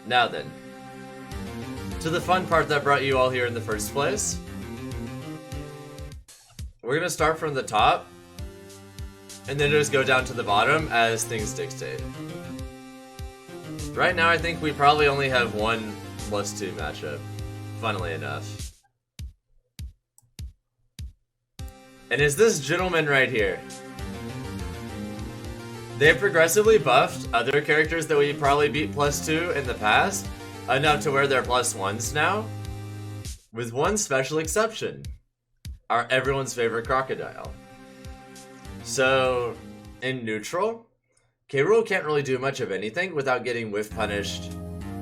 Now then, to the fun part that brought you all here in the first place. We're gonna start from the top, and then just go down to the bottom as things dictate. Right now I think we probably only have one +2 matchup, funnily enough. And it's this gentleman right here. They've progressively buffed other characters that we probably beat +2 in the past, enough to where they're +1s now, with one special exception. Our everyone's favorite crocodile. So, in neutral, K. Rool can't really do much of anything without getting whiff punished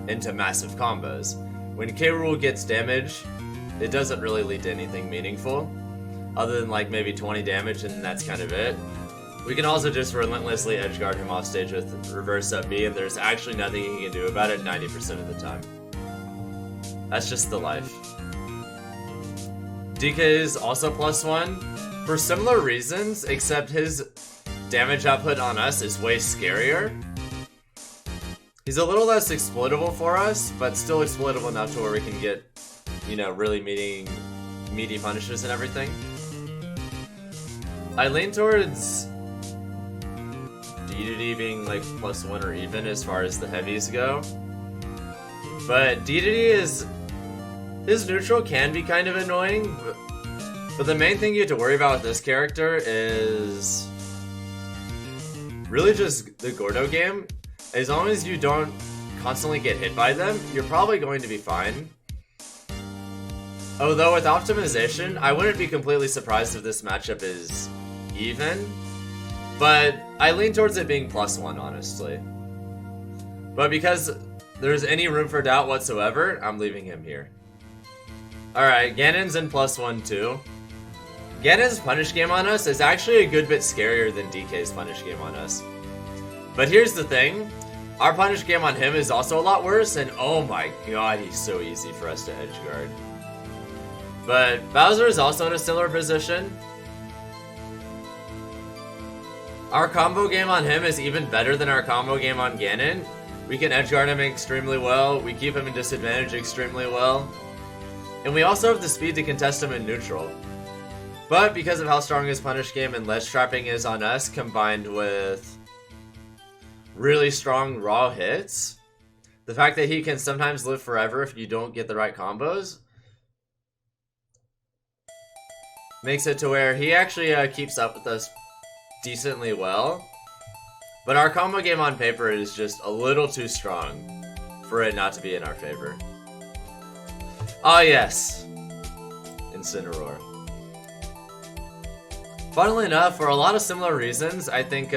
into massive combos. When K. Rool gets damage, it doesn't really lead to anything meaningful, other than like maybe 20 damage, and that's kind of it. We can also just relentlessly edgeguard him off stage with reverse up B, and there's actually nothing he can do about it 90% of the time. That's just the life. DK is also +1 for similar reasons, except his damage output on us is way scarier. He's a little less exploitable for us, but still exploitable enough to where we can get, you know, really meaty punishes and everything. I lean towards DDD being like +1 or even as far as the heavies go. But DDD is... his neutral can be kind of annoying, but the main thing you have to worry about with this character is really just the Gordo game. As long as you don't constantly get hit by them, you're probably going to be fine. Although with optimization, I wouldn't be completely surprised if this matchup is even, but I lean towards it being +1, honestly. But because there's any room for doubt whatsoever, I'm leaving him here. Alright, Ganon's in +1 too. Ganon's punish game on us is actually a good bit scarier than DK's punish game on us. But here's the thing, our punish game on him is also a lot worse, and oh my god, he's so easy for us to edgeguard. But Bowser is also in a similar position. Our combo game on him is even better than our combo game on Ganon. We can edgeguard him extremely well, we keep him in disadvantage extremely well. And we also have the speed to contest him in neutral. But because of how strong his punish game and ledge trapping is on us, combined with really strong raw hits, the fact that he can sometimes live forever if you don't get the right combos, makes it to where he actually keeps up with us decently well. But our combo game on paper is just a little too strong for it not to be in our favor. Ah yes, Incineroar. Funnily enough, for a lot of similar reasons, I think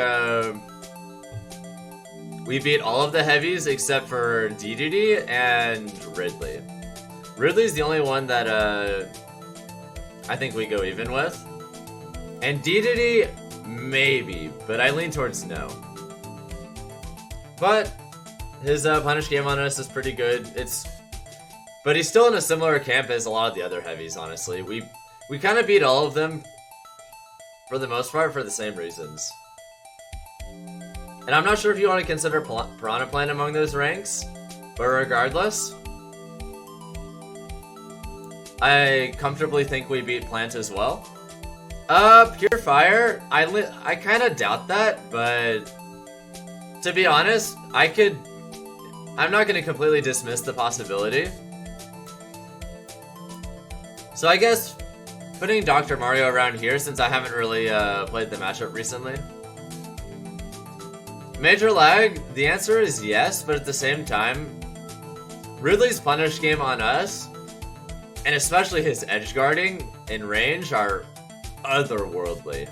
we beat all of the heavies except for DDD and Ridley. Ridley's the only one that I think we go even with. And DDD, maybe, but I lean towards no. But his punish game on us is pretty good. But he's still in a similar camp as a lot of the other heavies, honestly. We kind of beat all of them, for the most part, for the same reasons. And I'm not sure if you want to consider Piranha Plant among those ranks, but regardless, I comfortably think we beat Plant as well. Pure Fire, I kind of doubt that, but to be honest, I'm not going to completely dismiss the possibility. So I guess putting Dr. Mario around here, since I haven't really played the matchup recently. Major lag, the answer is yes, but at the same time, Ridley's punish game on us, and especially his edge guarding in range, are otherworldly.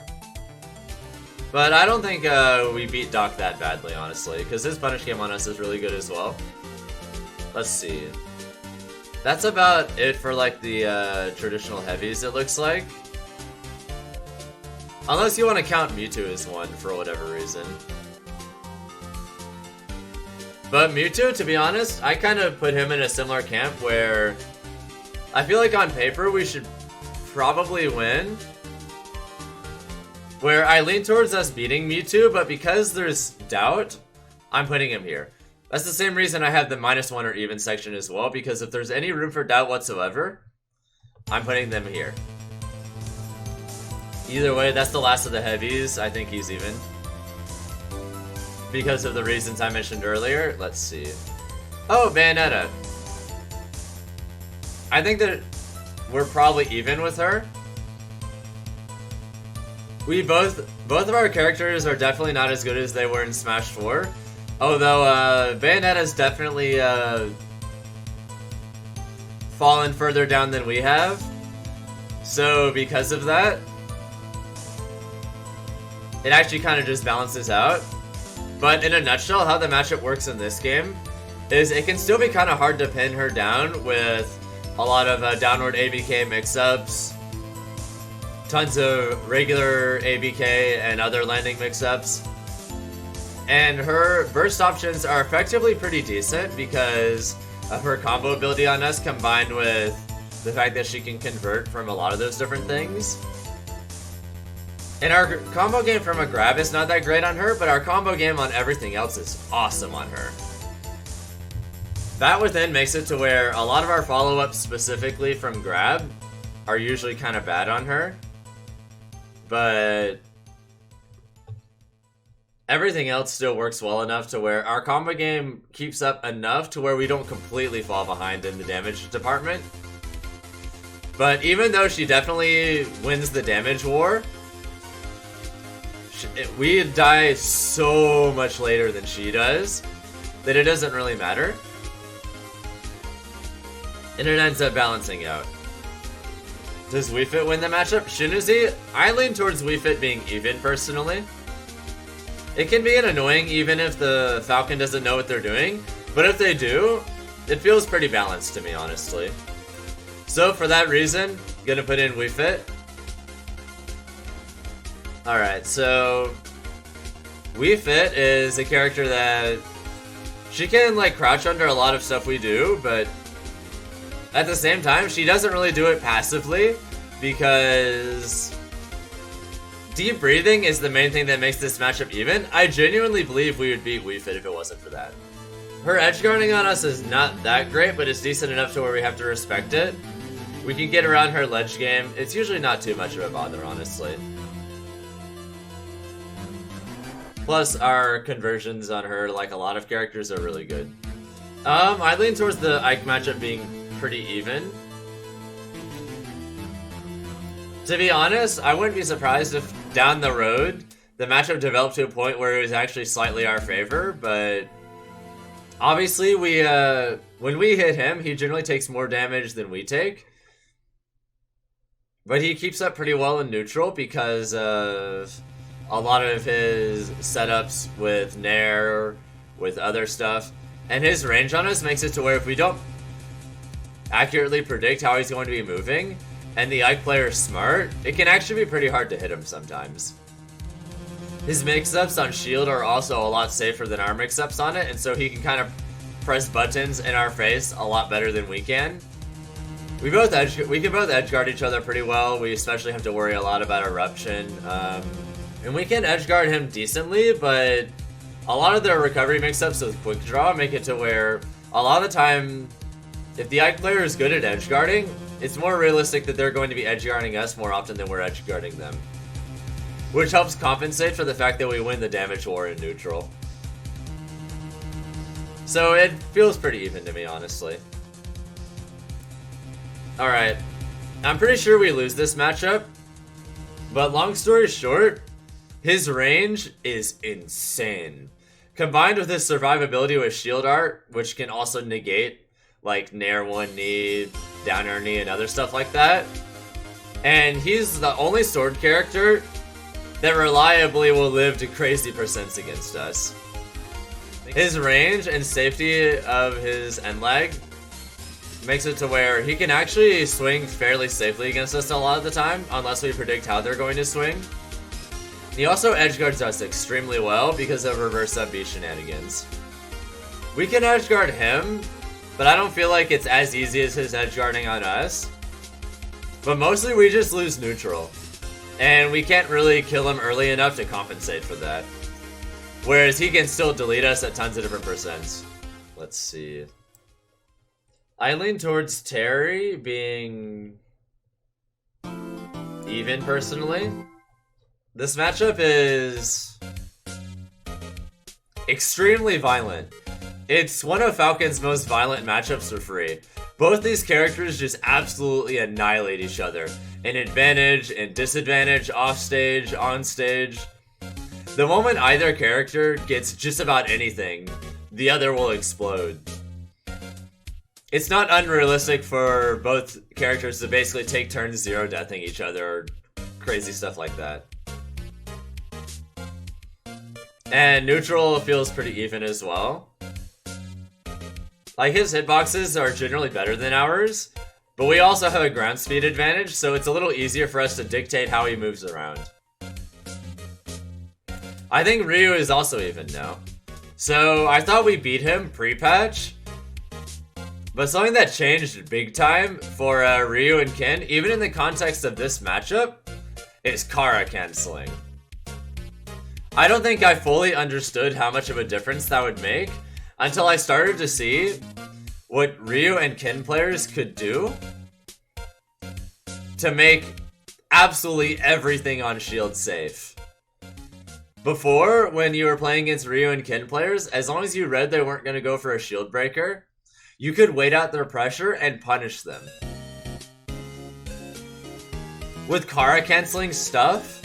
But I don't think we beat Doc that badly, honestly, because his punish game on us is really good as well. Let's see. That's about it for like the traditional heavies, it looks like. Unless you want to count Mewtwo as one for whatever reason. But Mewtwo, to be honest, I kind of put him in a similar camp where I feel like on paper we should probably win. Where I lean towards us beating Mewtwo, but because there's doubt, I'm putting him here. That's the same reason I have the -1 or even section as well, because if there's any room for doubt whatsoever, I'm putting them here. Either way, that's the last of the heavies. I think he's even. Because of the reasons I mentioned earlier. Let's see. Oh, Bayonetta. I think that we're probably even with her. We both of our characters are definitely not as good as they were in Smash 4. Although, Bayonetta's definitely, fallen further down than we have. So, because of that, it actually kind of just balances out. But in a nutshell, how the matchup works in this game is it can still be kind of hard to pin her down with a lot of downward ABK mix-ups, tons of regular ABK and other landing mix-ups. And her burst options are effectively pretty decent because of her combo ability on us, combined with the fact that she can convert from a lot of those different things. And our combo game from a grab is not that great on her, but our combo game on everything else is awesome on her. That within makes it to where a lot of our follow-ups specifically from grab are usually kind of bad on her. But everything else still works well enough to where our combo game keeps up enough to where we don't completely fall behind in the damage department. But even though she definitely wins the damage war, we die so much later than she does that it doesn't really matter. And it ends up balancing out. Does Wii Fit win the matchup? Shinuzi? I lean towards Wii Fit being even, personally. It can be an annoying even if the Falcon doesn't know what they're doing, but if they do, it feels pretty balanced to me, honestly. So for that reason, gonna put in Wii Fit. Alright, so Wii Fit is a character that she can like crouch under a lot of stuff we do, but at the same time, she doesn't really do it passively because deep breathing is the main thing that makes this matchup even. I genuinely believe we would beat Wii Fit if it wasn't for that. Her edge guarding on us is not that great, but it's decent enough to where we have to respect it. We can get around her ledge game. It's usually not too much of a bother, honestly. Plus, our conversions on her, like a lot of characters, are really good. I lean towards the Ike matchup being pretty even. To be honest, I wouldn't be surprised if down the road the matchup developed to a point where it was actually slightly our favor, but obviously when we hit him, he generally takes more damage than we take. But he keeps up pretty well in neutral because of a lot of his setups with Nair, with other stuff. And his range on us makes it to where if we don't accurately predict how he's going to be moving, and the Ike player is smart, it can actually be pretty hard to hit him sometimes. His mix-ups on shield are also a lot safer than our mix-ups on it, and so he can kind of press buttons in our face a lot better than we can. We can both edge guard each other pretty well. We especially have to worry a lot about eruption. And we can edge guard him decently, but a lot of their recovery mix-ups with quick draw make it to where a lot of the time, if the Ike player is good at edge guarding, it's more realistic that they're going to be edge guarding us more often than we're edge guarding them. Which helps compensate for the fact that we win the damage war in neutral. So it feels pretty even to me, honestly. Alright, I'm pretty sure we lose this matchup, but long story short, his range is insane. Combined with his survivability with shield art, which can also negate like Nair 1 knee, down air knee, and other stuff like that. And he's the only sword character that reliably will live to crazy percents against us. His range and safety of his end lag makes it to where he can actually swing fairly safely against us a lot of the time, unless we predict how they're going to swing. He also edgeguards us extremely well because of reverse up B shenanigans. We can edgeguard him, but I don't feel like it's as easy as his edgeguarding on us. But mostly we just lose neutral, and we can't really kill him early enough to compensate for that. Whereas he can still delete us at tons of different percents. Let's see. I lean towards Terry being even, personally. This matchup is extremely violent. It's one of Falcon's most violent matchups for free. Both these characters just absolutely annihilate each other. In advantage, in disadvantage, offstage, onstage. The moment either character gets just about anything, the other will explode. It's not unrealistic for both characters to basically take turns zero-deathing each other or crazy stuff like that. And neutral feels pretty even as well. Like, his hitboxes are generally better than ours, but we also have a ground speed advantage, so it's a little easier for us to dictate how he moves around. I think Ryu is also even now. So I thought we beat him pre-patch, but something that changed big time for Ryu and Ken, even in the context of this matchup, is Kara canceling. I don't think I fully understood how much of a difference that would make until I started to see what Ryu and Ken players could do to make absolutely everything on Shield safe. Before, when you were playing against Ryu and Ken players, as long as you read they weren't going to go for a shield breaker, you could wait out their pressure and punish them. With Kara canceling stuff,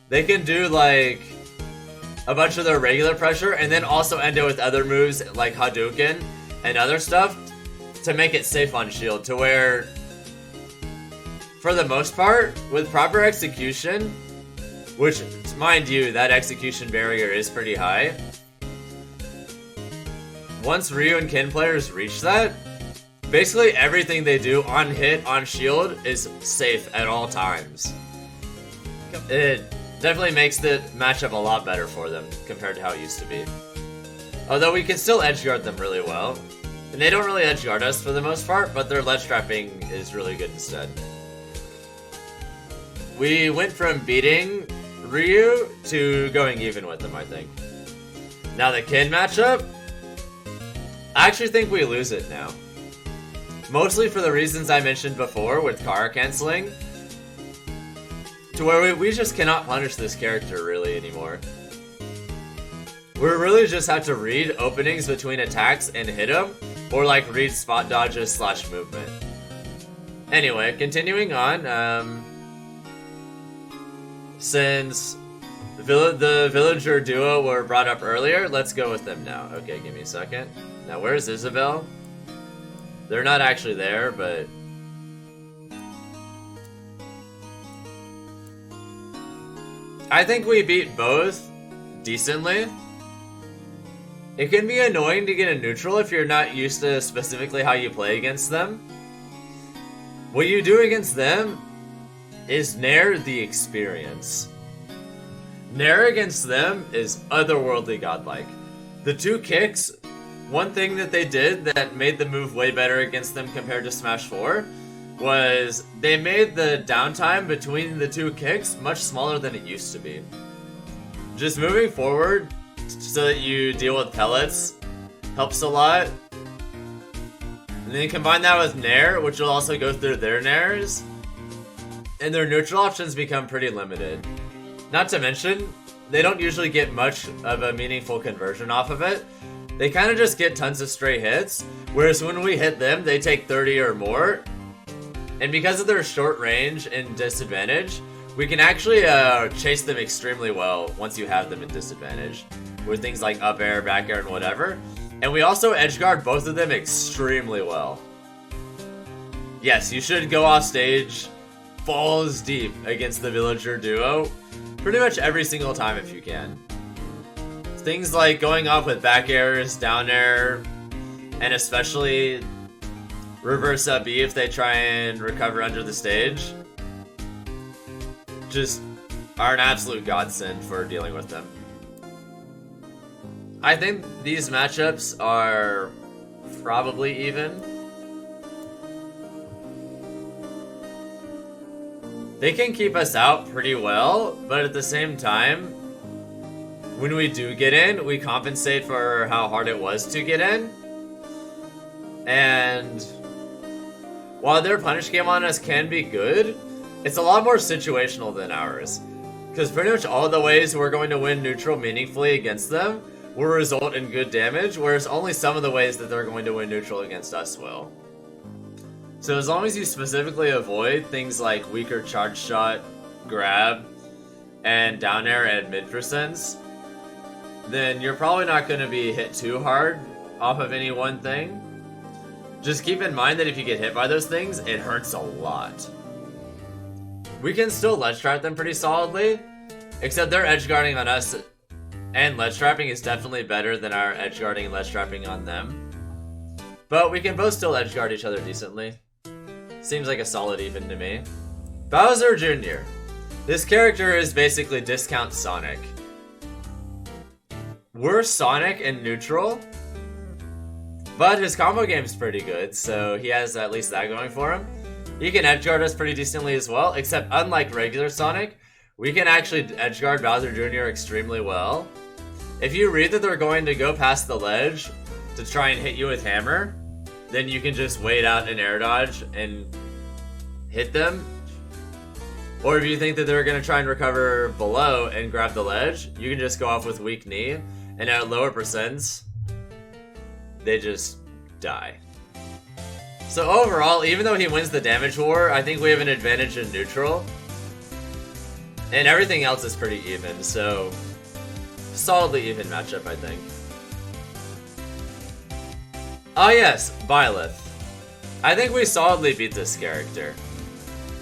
they can do like a bunch of their regular pressure and then also end it with other moves like Hadouken and other stuff to make it safe on shield, to where, for the most part, with proper execution, which, mind you, that execution barrier is pretty high, once Ryu and Ken players reach that, basically everything they do on hit, on shield, is safe at all times. It definitely makes the matchup a lot better for them compared to how it used to be. Although we can still edgeguard them really well. And they don't really edgeguard us for the most part, but their ledge trapping is really good instead. We went from beating Ryu to going even with them, I think. Now the Ken matchup, I actually think we lose it now. Mostly for the reasons I mentioned before with Kara canceling, to where we just cannot punish this character really anymore. We really just have to read openings between attacks and hit him, or like read spot dodges / movement. Anyway, continuing on, since the villager duo were brought up earlier, let's go with them now. Okay, give me a second. Now, where's Isabelle? They're not actually there, but I think we beat both decently. It can be annoying to get a neutral if you're not used to specifically how you play against them. What you do against them is Nair the experience. Nair against them is otherworldly godlike. The two kicks, one thing that they did that made the move way better against them compared to Smash 4 was they made the downtime between the two kicks much smaller than it used to be. Just moving forward so that you deal with pellets helps a lot. And then combine that with Nair, which will also go through their Nairs, and their neutral options become pretty limited. Not to mention, they don't usually get much of a meaningful conversion off of it. They kind of just get tons of stray hits, whereas when we hit them, they take 30 or more. And because of their short range and disadvantage, we can actually chase them extremely well once you have them in disadvantage, with things like up air, back air, and whatever. And we also edgeguard both of them extremely well. Yes, you should go off stage balls deep against the villager duo pretty much every single time if you can. Things like going off with back airs, down air, and especially reverse up B if they try and recover under the stage, just are an absolute godsend for dealing with them. I think these matchups are probably even. They can keep us out pretty well, but at the same time, when we do get in, we compensate for how hard it was to get in. And while their punish game on us can be good, it's a lot more situational than ours. Because pretty much all the ways we're going to win neutral meaningfully against them will result in good damage, whereas only some of the ways that they're going to win neutral against us will. So as long as you specifically avoid things like weaker charge shot, grab, and down air and mid percents, then you're probably not going to be hit too hard off of any one thing. Just keep in mind that if you get hit by those things, it hurts a lot. We can still ledge trap them pretty solidly, except their edge guarding on us and ledge trapping is definitely better than our edge guarding and ledge trapping on them. But we can both still edge guard each other decently. Seems like a solid even to me. Bowser Jr. This character is basically discount Sonic. We're Sonic in neutral, but his combo game's pretty good, so he has at least that going for him. He can edgeguard us pretty decently as well, except unlike regular Sonic, we can actually edgeguard Bowser Jr. extremely well. If you read that they're going to go past the ledge to try and hit you with hammer, then you can just wait out an air dodge and hit them. Or if you think that they're going to try and recover below and grab the ledge, you can just go off with weak knee, and at lower percents, they just die. So overall, even though he wins the damage war, I think we have an advantage in neutral. And everything else is pretty even, so solidly even matchup, I think. Oh yes, Byleth. I think we solidly beat this character.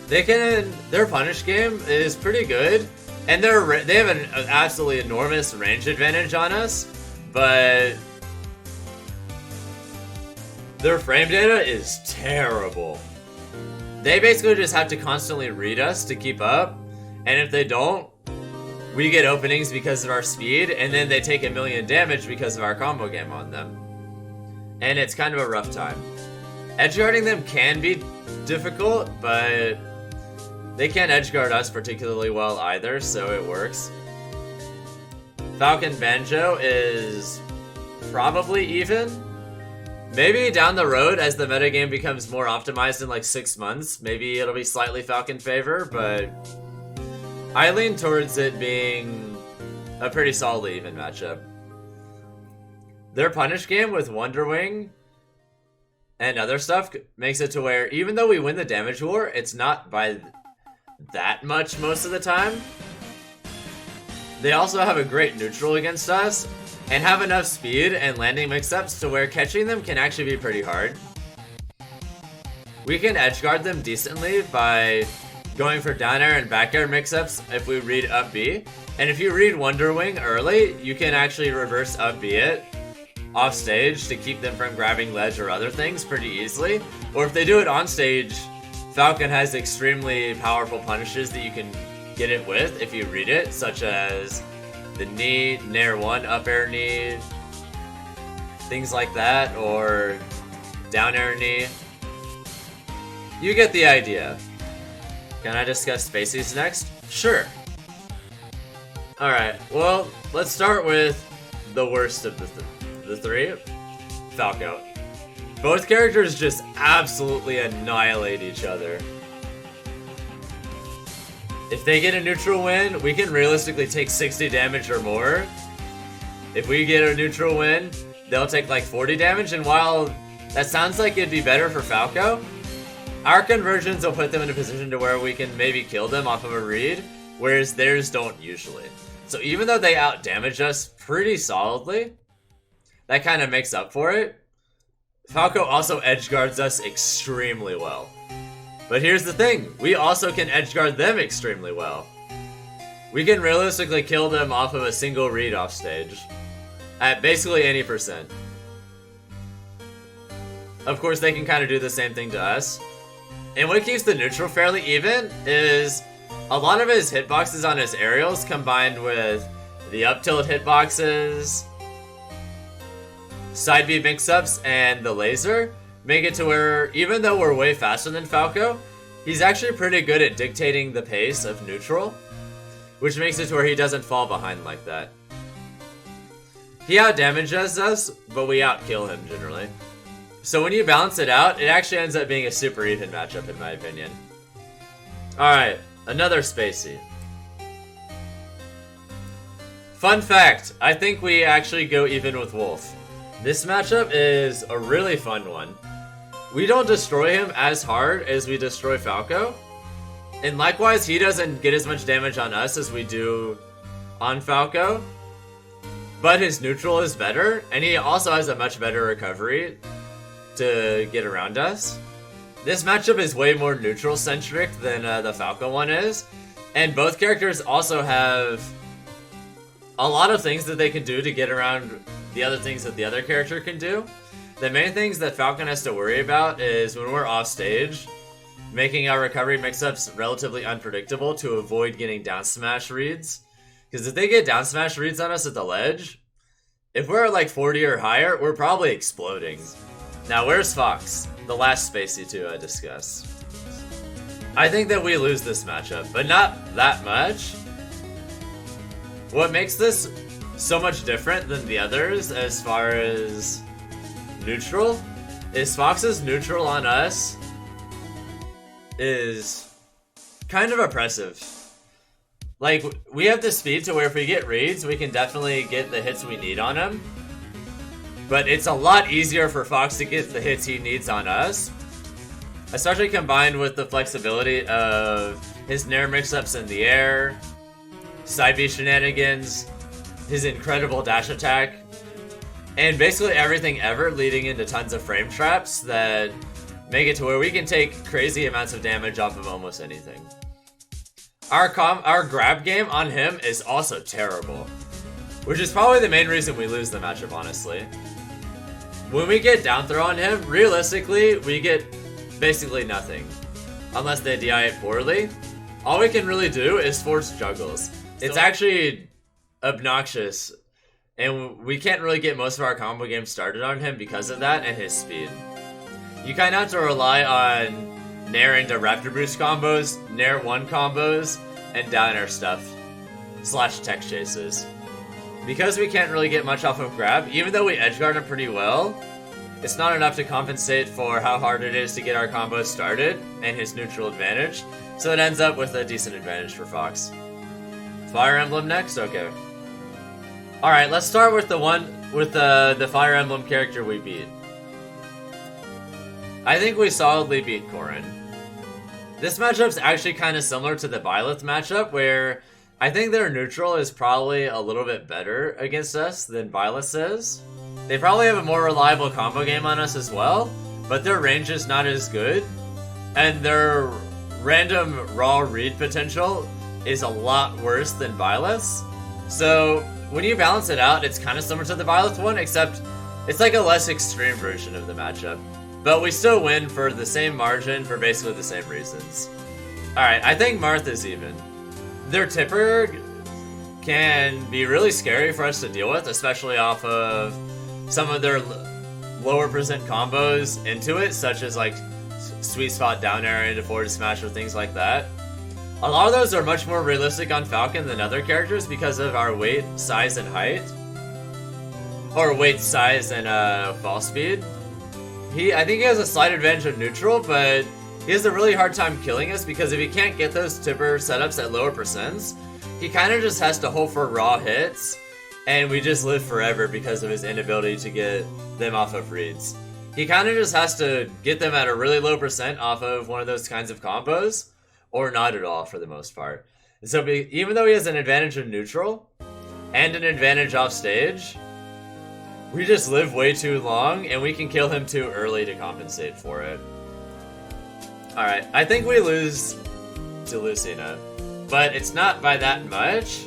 Their punish game is pretty good, and they have an absolutely enormous range advantage on us, but their frame data is terrible. They basically just have to constantly read us to keep up, and if they don't, we get openings because of our speed, and then they take 1,000,000 damage because of our combo game on them. And it's kind of a rough time. Edgeguarding them can be difficult, but they can't edgeguard us particularly well either, so it works. Falcon Banjo is probably even. Maybe down the road, as the metagame becomes more optimized in like 6 months, maybe it'll be slightly Falcon favor, but I lean towards it being a pretty solidly even matchup. Their punish game with Wonder Wing and other stuff makes it to where even though we win the damage war, it's not by that much most of the time. They also have a great neutral against us, and have enough speed and landing mix-ups to where catching them can actually be pretty hard. We can edgeguard them decently by going for down air and back air mix-ups if we read up B. And if you read Wonder Wing early, you can actually reverse up B it off stage to keep them from grabbing ledge or other things pretty easily. Or if they do it on stage, Falcon has extremely powerful punishes that you can get it with if you read it, such as the knee, Nair 1, up air knee, things like that, or down air knee. You get the idea. Can I discuss Spaceys next? Sure. Alright, well, let's start with the worst of the three, Falco. Both characters just absolutely annihilate each other. If they get a neutral win, we can realistically take 60 damage or more. If we get a neutral win, they'll take like 40 damage, and while that sounds like it'd be better for Falco, our conversions will put them in a position to where we can maybe kill them off of a read, whereas theirs don't usually. So even though they out-damage us pretty solidly, that kind of makes up for it. Falco also edgeguards us extremely well. But here's the thing, we also can edgeguard them extremely well. We can realistically kill them off of a single read off stage, at basically any percent. Of course, they can kind of do the same thing to us. And what keeps the neutral fairly even is a lot of his hitboxes on his aerials combined with the up tilt hitboxes, side B mix-ups, and the laser make it to where, even though we're way faster than Falco, he's actually pretty good at dictating the pace of neutral, which makes it to where he doesn't fall behind like that. He out-damages us, but we out-kill him generally. So when you balance it out, it actually ends up being a super even matchup in my opinion. Alright, another Spacey. Fun fact, I think we actually go even with Wolf. This matchup is a really fun one. We don't destroy him as hard as we destroy Falco. And likewise, he doesn't get as much damage on us as we do on Falco. But his neutral is better, and he also has a much better recovery to get around us. This matchup is way more neutral-centric than the Falco one is. And both characters also have a lot of things that they can do to get around the other things that the other character can do. The main things that Falcon has to worry about is when we're off stage, making our recovery mix-ups relatively unpredictable to avoid getting down smash reads. Because if they get down smash reads on us at the ledge, if we're at like 40 or higher, we're probably exploding. Now where's Fox? The last Spacey to discuss. I think that we lose this matchup, but not that much. What makes this so much different than the others as far as neutral is Fox's neutral on us is kind of oppressive. Like, we have the speed to where if we get reads, we can definitely get the hits we need on him. But it's a lot easier for Fox to get the hits he needs on us. Especially combined with the flexibility of his Nair mix-ups in the air, side B shenanigans, his incredible dash attack, and basically everything ever leading into tons of frame traps that make it to where we can take crazy amounts of damage off of almost anything. Our grab game on him is also terrible, which is probably the main reason we lose the matchup, honestly. When we get down throw on him, realistically, we get basically nothing. Unless they DI it poorly. All we can really do is force juggles. It's actually obnoxious, and we can't really get most of our combo games started on him because of that and his speed. You kind of have to rely on Nair into Raptor Boost combos, Nair 1 combos, and down air stuff, / tech chases. Because we can't really get much off of grab, even though we edgeguard him pretty well, it's not enough to compensate for how hard it is to get our combos started and his neutral advantage, so it ends up with a decent advantage for Fox. Fire Emblem next? Okay. Alright, let's start with the one with the Fire Emblem character we beat. I think we solidly beat Corrin. This matchup's actually kind of similar to the Byleth matchup, where I think their neutral is probably a little bit better against us than Byleth's is. They probably have a more reliable combo game on us as well, but their range is not as good, and their random raw read potential is a lot worse than Byleth's. So when you balance it out, it's kind of similar to the Byleth one, except it's like a less extreme version of the matchup. But we still win for the same margin for basically the same reasons. Alright, I think Martha's even. Their tipper can be really scary for us to deal with, especially off of some of their lower percent combos into it, such as like sweet spot down air into forward smash or things like that. A lot of those are much more realistic on Falcon than other characters because of our weight, size, and height. Or weight, size, and fall speed. I think he has a slight advantage of neutral, but he has a really hard time killing us because if he can't get those tipper setups at lower percents, he kind of just has to hope for raw hits, and we just live forever because of his inability to get them off of reads. He kind of just has to get them at a really low percent off of one of those kinds of combos, or not at all for the most part. And so even though he has an advantage of neutral, and an advantage off stage, we just live way too long, and we can kill him too early to compensate for it. Alright, I think we lose to Lucina, but it's not by that much.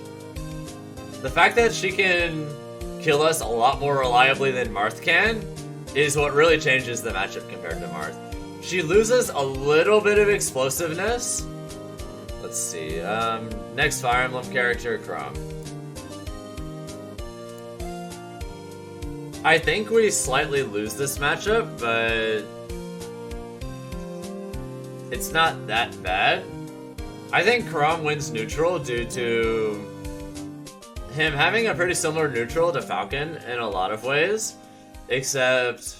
The fact that she can kill us a lot more reliably than Marth can is what really changes the matchup compared to Marth. She loses a little bit of explosiveness. Let's see, next Fire Emblem character, Chrom. I think we slightly lose this matchup, but it's not that bad. I think Chrom wins neutral due to him having a pretty similar neutral to Falcon in a lot of ways, except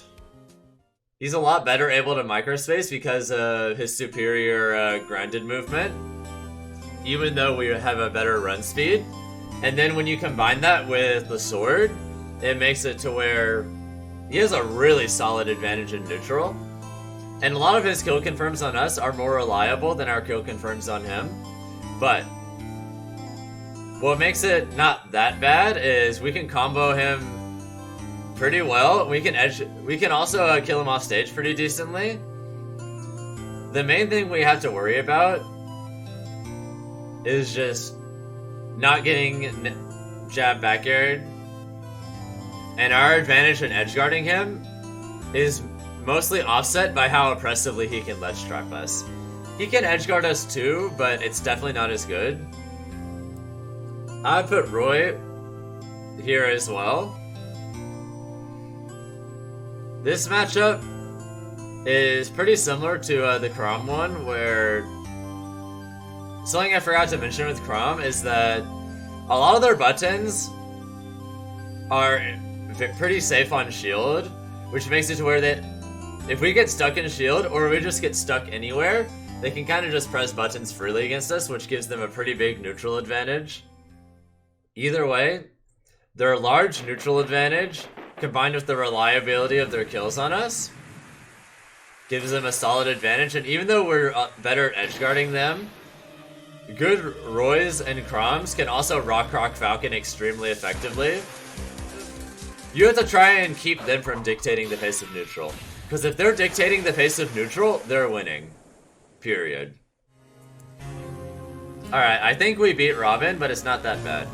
He's a lot better able to microspace because of his superior grounded movement, even though we have a better run speed. And then when you combine that with the sword, it makes it to where he has a really solid advantage in neutral. And a lot of his kill confirms on us are more reliable than our kill confirms on him. But what makes it not that bad is we can combo him pretty well. We can also kill him off stage pretty decently. The main thing we have to worry about is just not getting jab back aired. And our advantage in edge guarding him is mostly offset by how oppressively he can ledge trap us. He can edge guard us too, but it's definitely not as good. I put Roy here as well. This matchup is pretty similar to the Chrom one, where something I forgot to mention with Chrom is that a lot of their buttons are pretty safe on shield, which makes it to where that if we get stuck in shield or we just get stuck anywhere, they can kind of just press buttons freely against us, which gives them a pretty big neutral advantage. Either way, their large neutral advantage combined with the reliability of their kills on us gives them a solid advantage. And even though we're better at edge guarding them, good Roys and Chroms can also rock Falcon extremely effectively. You have to try and keep them from dictating the pace of neutral, because if they're dictating the pace of neutral, they're winning. Period. Alright, I think we beat Robin, but it's not that bad.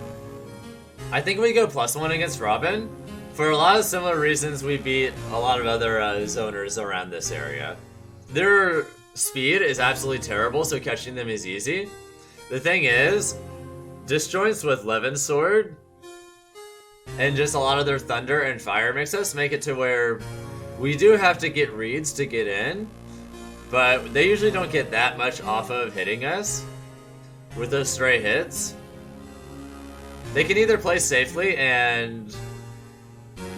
I think we go +1 against Robin. For a lot of similar reasons, we beat a lot of other zoners around this area. Their speed is absolutely terrible, so catching them is easy. The thing is, disjoints with Levin's sword and just a lot of their thunder and fire mix-ups make it to where we do have to get reads to get in, but they usually don't get that much off of hitting us with those stray hits. They can either play safely and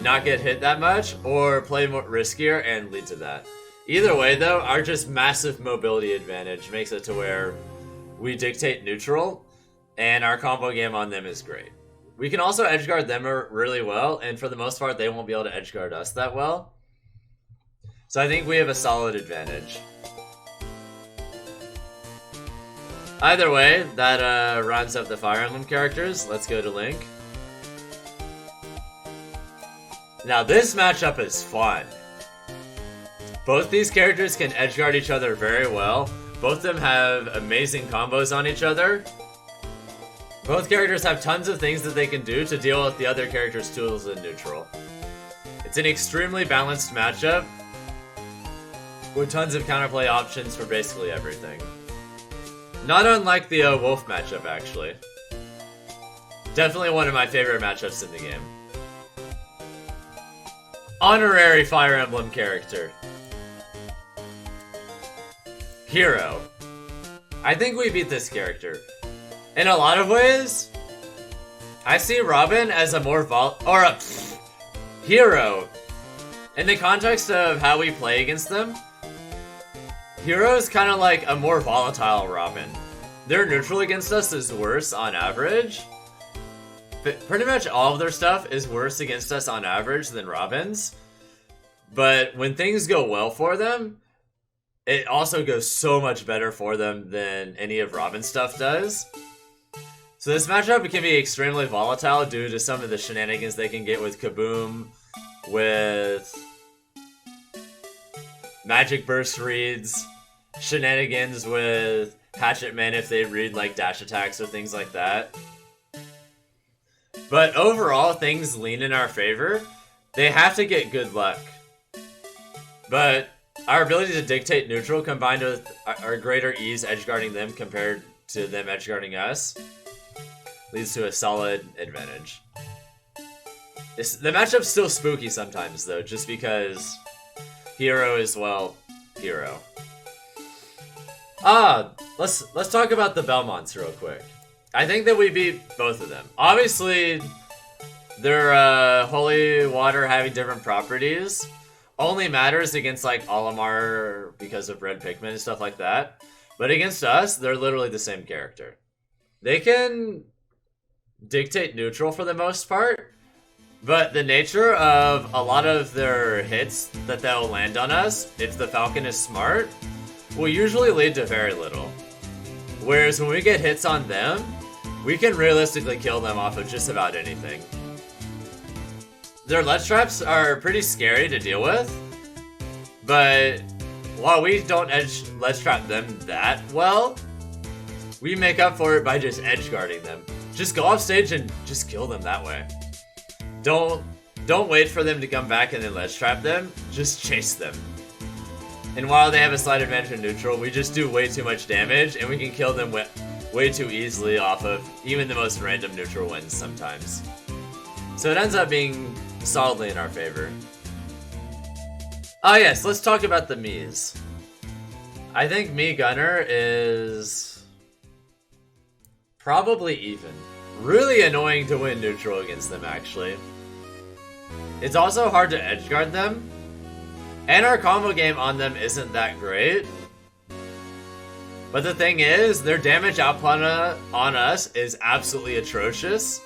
not get hit that much, or play more riskier and lead to that. Either way though, our just massive mobility advantage makes it to where we dictate neutral, and our combo game on them is great. We can also edgeguard them really well, and for the most part they won't be able to edgeguard us that well. So I think we have a solid advantage. Either way, that rounds up the Fire Emblem characters. Let's go to Link. Now this matchup is fun. Both these characters can edgeguard each other very well. Both of them have amazing combos on each other. Both characters have tons of things that they can do to deal with the other character's tools in neutral. It's an extremely balanced matchup with tons of counterplay options for basically everything. Not unlike the Wolf matchup, actually. Definitely one of my favorite matchups in the game. Honorary Fire Emblem character. Hero. I think we beat this character. In a lot of ways, I see Robin as a more Hero. In the context of how we play against them, Hero is kind of like a more volatile Robin. Their neutral against us is worse on average. But pretty much all of their stuff is worse against us on average than Robin's. But when things go well for them, it also goes so much better for them than any of Robin's stuff does. So this matchup can be extremely volatile due to some of the shenanigans they can get with Kaboom, with Magic Burst reads, shenanigans with Hatchet Men if they read like dash attacks or things like that. But overall, things lean in our favor. They have to get good luck. But our ability to dictate neutral combined with our greater ease edgeguarding them compared to them edgeguarding us leads to a solid advantage. The matchup's still spooky sometimes though, just because Hero is, well, Hero. Let's talk about the Belmonts real quick. I think that we beat both of them. Obviously, they're holy water having different properties. only matters against like Olimar because of red Pikmin and stuff like that. But against us, they're literally the same character. They can dictate neutral for the most part, but the nature of a lot of their hits that they'll land on us, if the Falcon is smart, will usually lead to very little. Whereas when we get hits on them, we can realistically kill them off of just about anything. Their ledge traps are pretty scary to deal with, but while we don't ledge trap them that well, we make up for it by just edge guarding them. Just go off stage and just kill them that way. Don't wait for them to come back and then ledge trap them, just chase them. And while they have a slight advantage in neutral, we just do way too much damage and we can kill them way too easily off of even the most random neutral wins sometimes. So it ends up being solidly in our favor. Oh yes, let's talk about the Miis. I think Mii Gunner is probably even. Really annoying to win neutral against them, actually. It's also hard to edgeguard them, and our combo game on them isn't that great. But the thing is, their damage output on us is absolutely atrocious.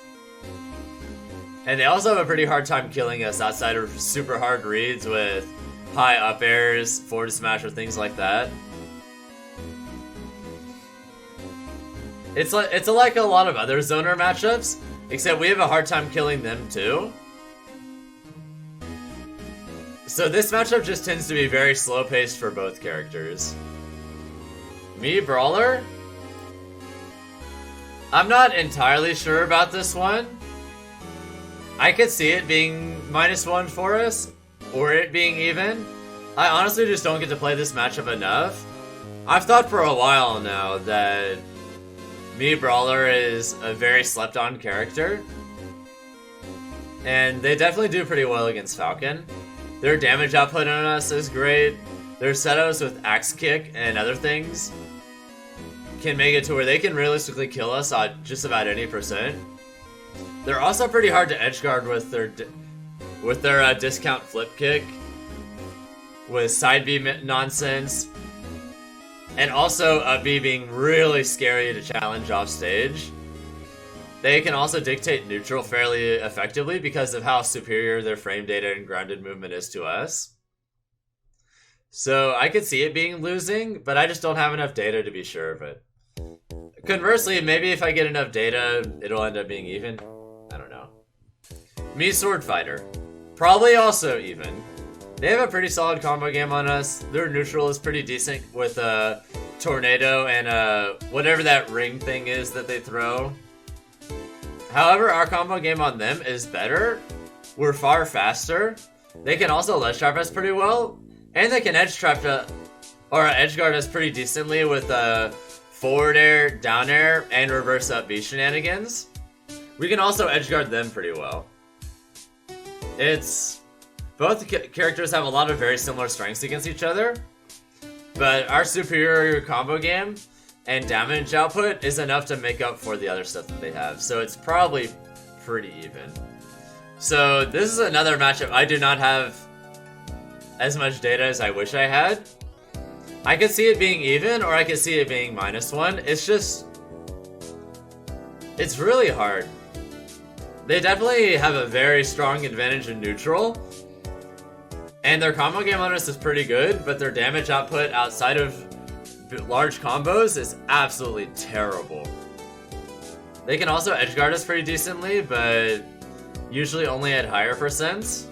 And they also have a pretty hard time killing us outside of super hard reads with high up airs, forward smash, or things like that. It's like a lot of other zoner matchups, except we have a hard time killing them too. So this matchup just tends to be very slow paced for both characters. Mii Brawler? I'm not entirely sure about this one. I could see it being -1 for us, or it being even. I honestly just don't get to play this matchup enough. I've thought for a while now that Mii Brawler is a very slept-on character, and they definitely do pretty well against Falcon. Their damage output on us is great. Their setups with Axe Kick and other things can make it to where they can realistically kill us on just about any percent. They're also pretty hard to edgeguard with their discount flip kick, with side B nonsense, and also up B being really scary to challenge off stage. They can also dictate neutral fairly effectively because of how superior their frame data and grounded movement is to us. So I could see it being losing, but I just don't have enough data to be sure of it. Conversely, maybe if I get enough data, it'll end up being even. I don't know. Mii Sword Fighter. Probably also even. They have a pretty solid combo game on us. Their neutral is pretty decent with a tornado and whatever that ring thing is that they throw. However, our combo game on them is better. We're far faster. They can also ledge trap us pretty well, and they can edge guard us pretty decently with forward air, down air, and reverse up B shenanigans. We can also edge guard them pretty well. Both characters have a lot of very similar strengths against each other, but our superior combo game and damage output is enough to make up for the other stuff that they have, so it's probably pretty even. So this is another matchup I do not have as much data as I wish I had. I could see it being even, or I could see it being -1. It's really hard. They definitely have a very strong advantage in neutral, and their combo game on us is pretty good, but their damage output outside of large combos is absolutely terrible. They can also edgeguard us pretty decently, but usually only at higher percents.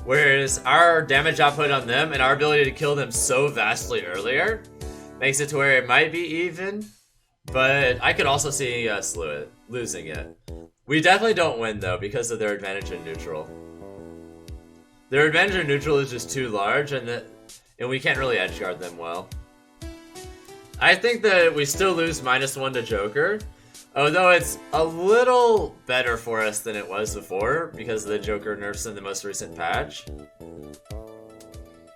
Whereas our damage output on them and our ability to kill them so vastly earlier makes it to where it might be even, but I could also see us losing it. We definitely don't win though because of their advantage in neutral. Their advantage in neutral is just too large, and we can't really edgeguard them well. I think that we still lose -1 to Joker, although it's a little better for us than it was before because of the Joker nerfs in the most recent patch.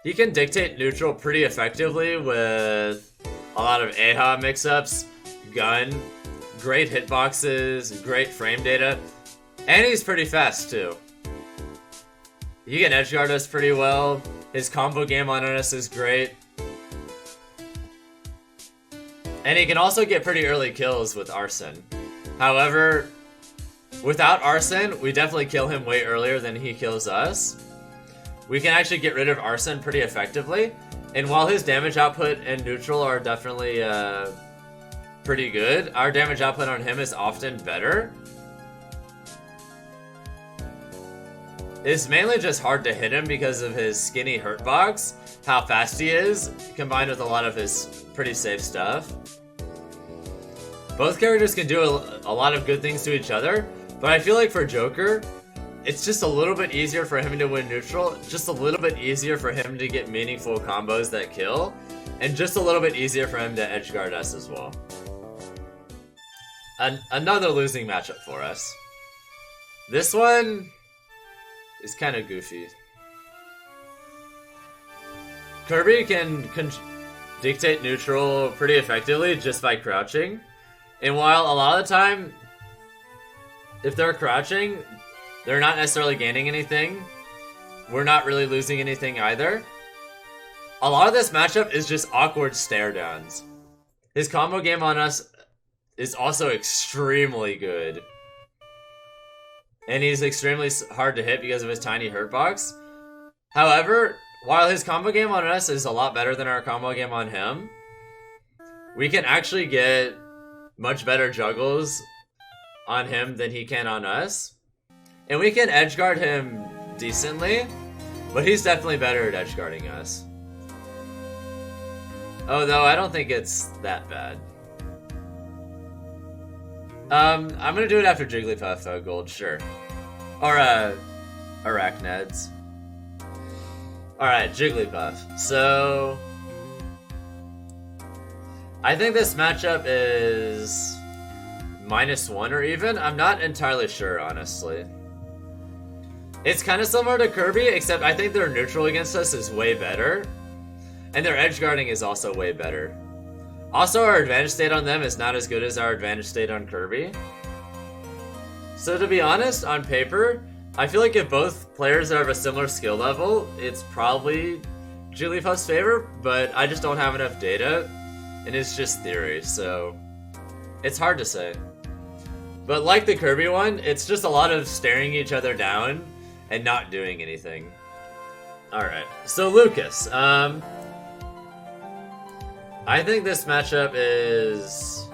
He can dictate neutral pretty effectively with a lot of AHA mix-ups, gun, great hitboxes, great frame data, and he's pretty fast too. He can edgeguard us pretty well. His combo game on us is great. And he can also get pretty early kills with Arson. However, without Arson, we definitely kill him way earlier than he kills us. We can actually get rid of Arson pretty effectively. And while his damage output and neutral are definitely pretty good, our damage output on him is often better. It's mainly just hard to hit him because of his skinny hurt box, how fast he is, combined with a lot of his pretty safe stuff. Both characters can do a lot of good things to each other, but I feel like for Joker, it's just a little bit easier for him to win neutral, just a little bit easier for him to get meaningful combos that kill, and just a little bit easier for him to edgeguard us as well. Another losing matchup for us. This one is kind of goofy. Kirby can dictate neutral pretty effectively just by crouching. And while a lot of the time, if they're crouching, they're not necessarily gaining anything. We're not really losing anything either. A lot of this matchup is just awkward stare downs. His combo game on us is also extremely good. And he's extremely hard to hit because of his tiny hurt box. However, while his combo game on us is a lot better than our combo game on him, we can actually get much better juggles on him than he can on us. And we can edgeguard him decently, but he's definitely better at edgeguarding us. Although I don't think it's that bad. I'm gonna do it after Jigglypuff though, gold, sure. Or, Arachnids. Alright, Jigglypuff. So, I think this matchup is -1 or even. I'm not entirely sure, honestly. It's kind of similar to Kirby, except I think their neutral against us is way better. And their edge guarding is also way better. Also, our advantage state on them is not as good as our advantage state on Kirby. So to be honest, on paper, I feel like if both players are of a similar skill level, it's probably Jigglypuff's favor, but I just don't have enough data, and it's just theory, so it's hard to say. But like the Kirby one, it's just a lot of staring each other down and not doing anything. Alright, so Lucas, I think this matchup is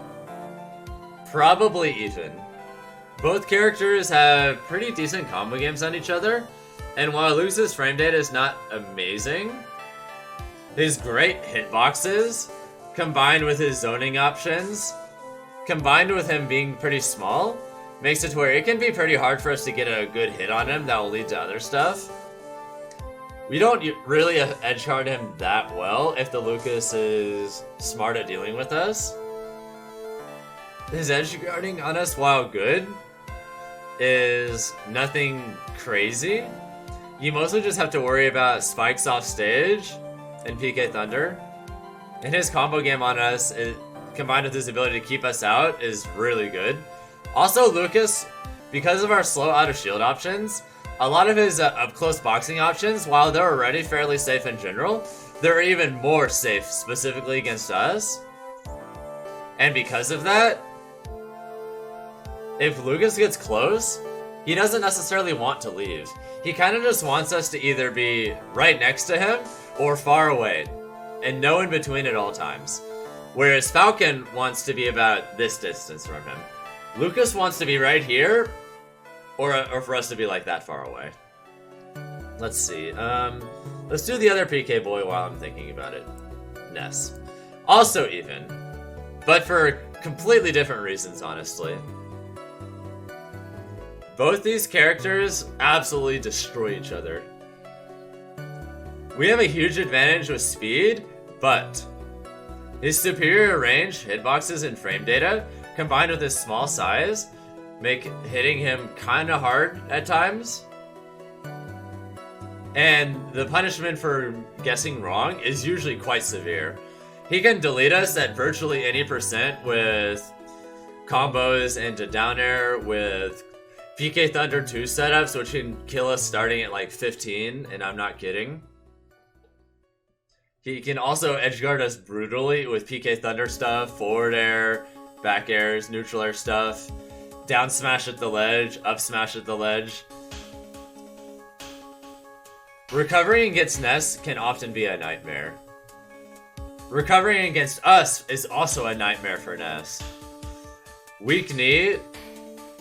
probably even. Both characters have pretty decent combo games on each other, and while Lucas's frame data is not amazing, his great hitboxes, combined with his zoning options, combined with him being pretty small, makes it to where it can be pretty hard for us to get a good hit on him that will lead to other stuff. We don't really edgeguard him that well if the Lucas is smart at dealing with us. His edgeguarding on us, while good, is nothing crazy. You mostly just have to worry about spikes off stage and PK Thunder. And his combo game on us, combined with his ability to keep us out, is really good. Also, Lucas, because of our slow out of shield options, a lot of his up-close boxing options, while they're already fairly safe in general, they're even more safe specifically against us. And because of that, if Lucas gets close, he doesn't necessarily want to leave. He kind of just wants us to either be right next to him or far away, and no in between at all times. Whereas Falcon wants to be about this distance from him. Lucas wants to be right here, or for us to be like that far away. Let's see. Let's do the other PK boy while I'm thinking about it. Ness. Also even, but for completely different reasons, honestly. Both these characters absolutely destroy each other. We have a huge advantage with speed, but his superior range, hitboxes, and frame data, combined with his small size, make hitting him kinda hard at times. And the punishment for guessing wrong is usually quite severe. He can delete us at virtually any percent with combos into down air, with PK Thunder 2 setups, which can kill us starting at like 15, and I'm not kidding. He can also edgeguard us brutally with PK Thunder stuff, forward air, back airs, neutral air stuff, down smash at the ledge, up smash at the ledge. Recovering against Ness can often be a nightmare. Recovering against us is also a nightmare for Ness. Weak knee,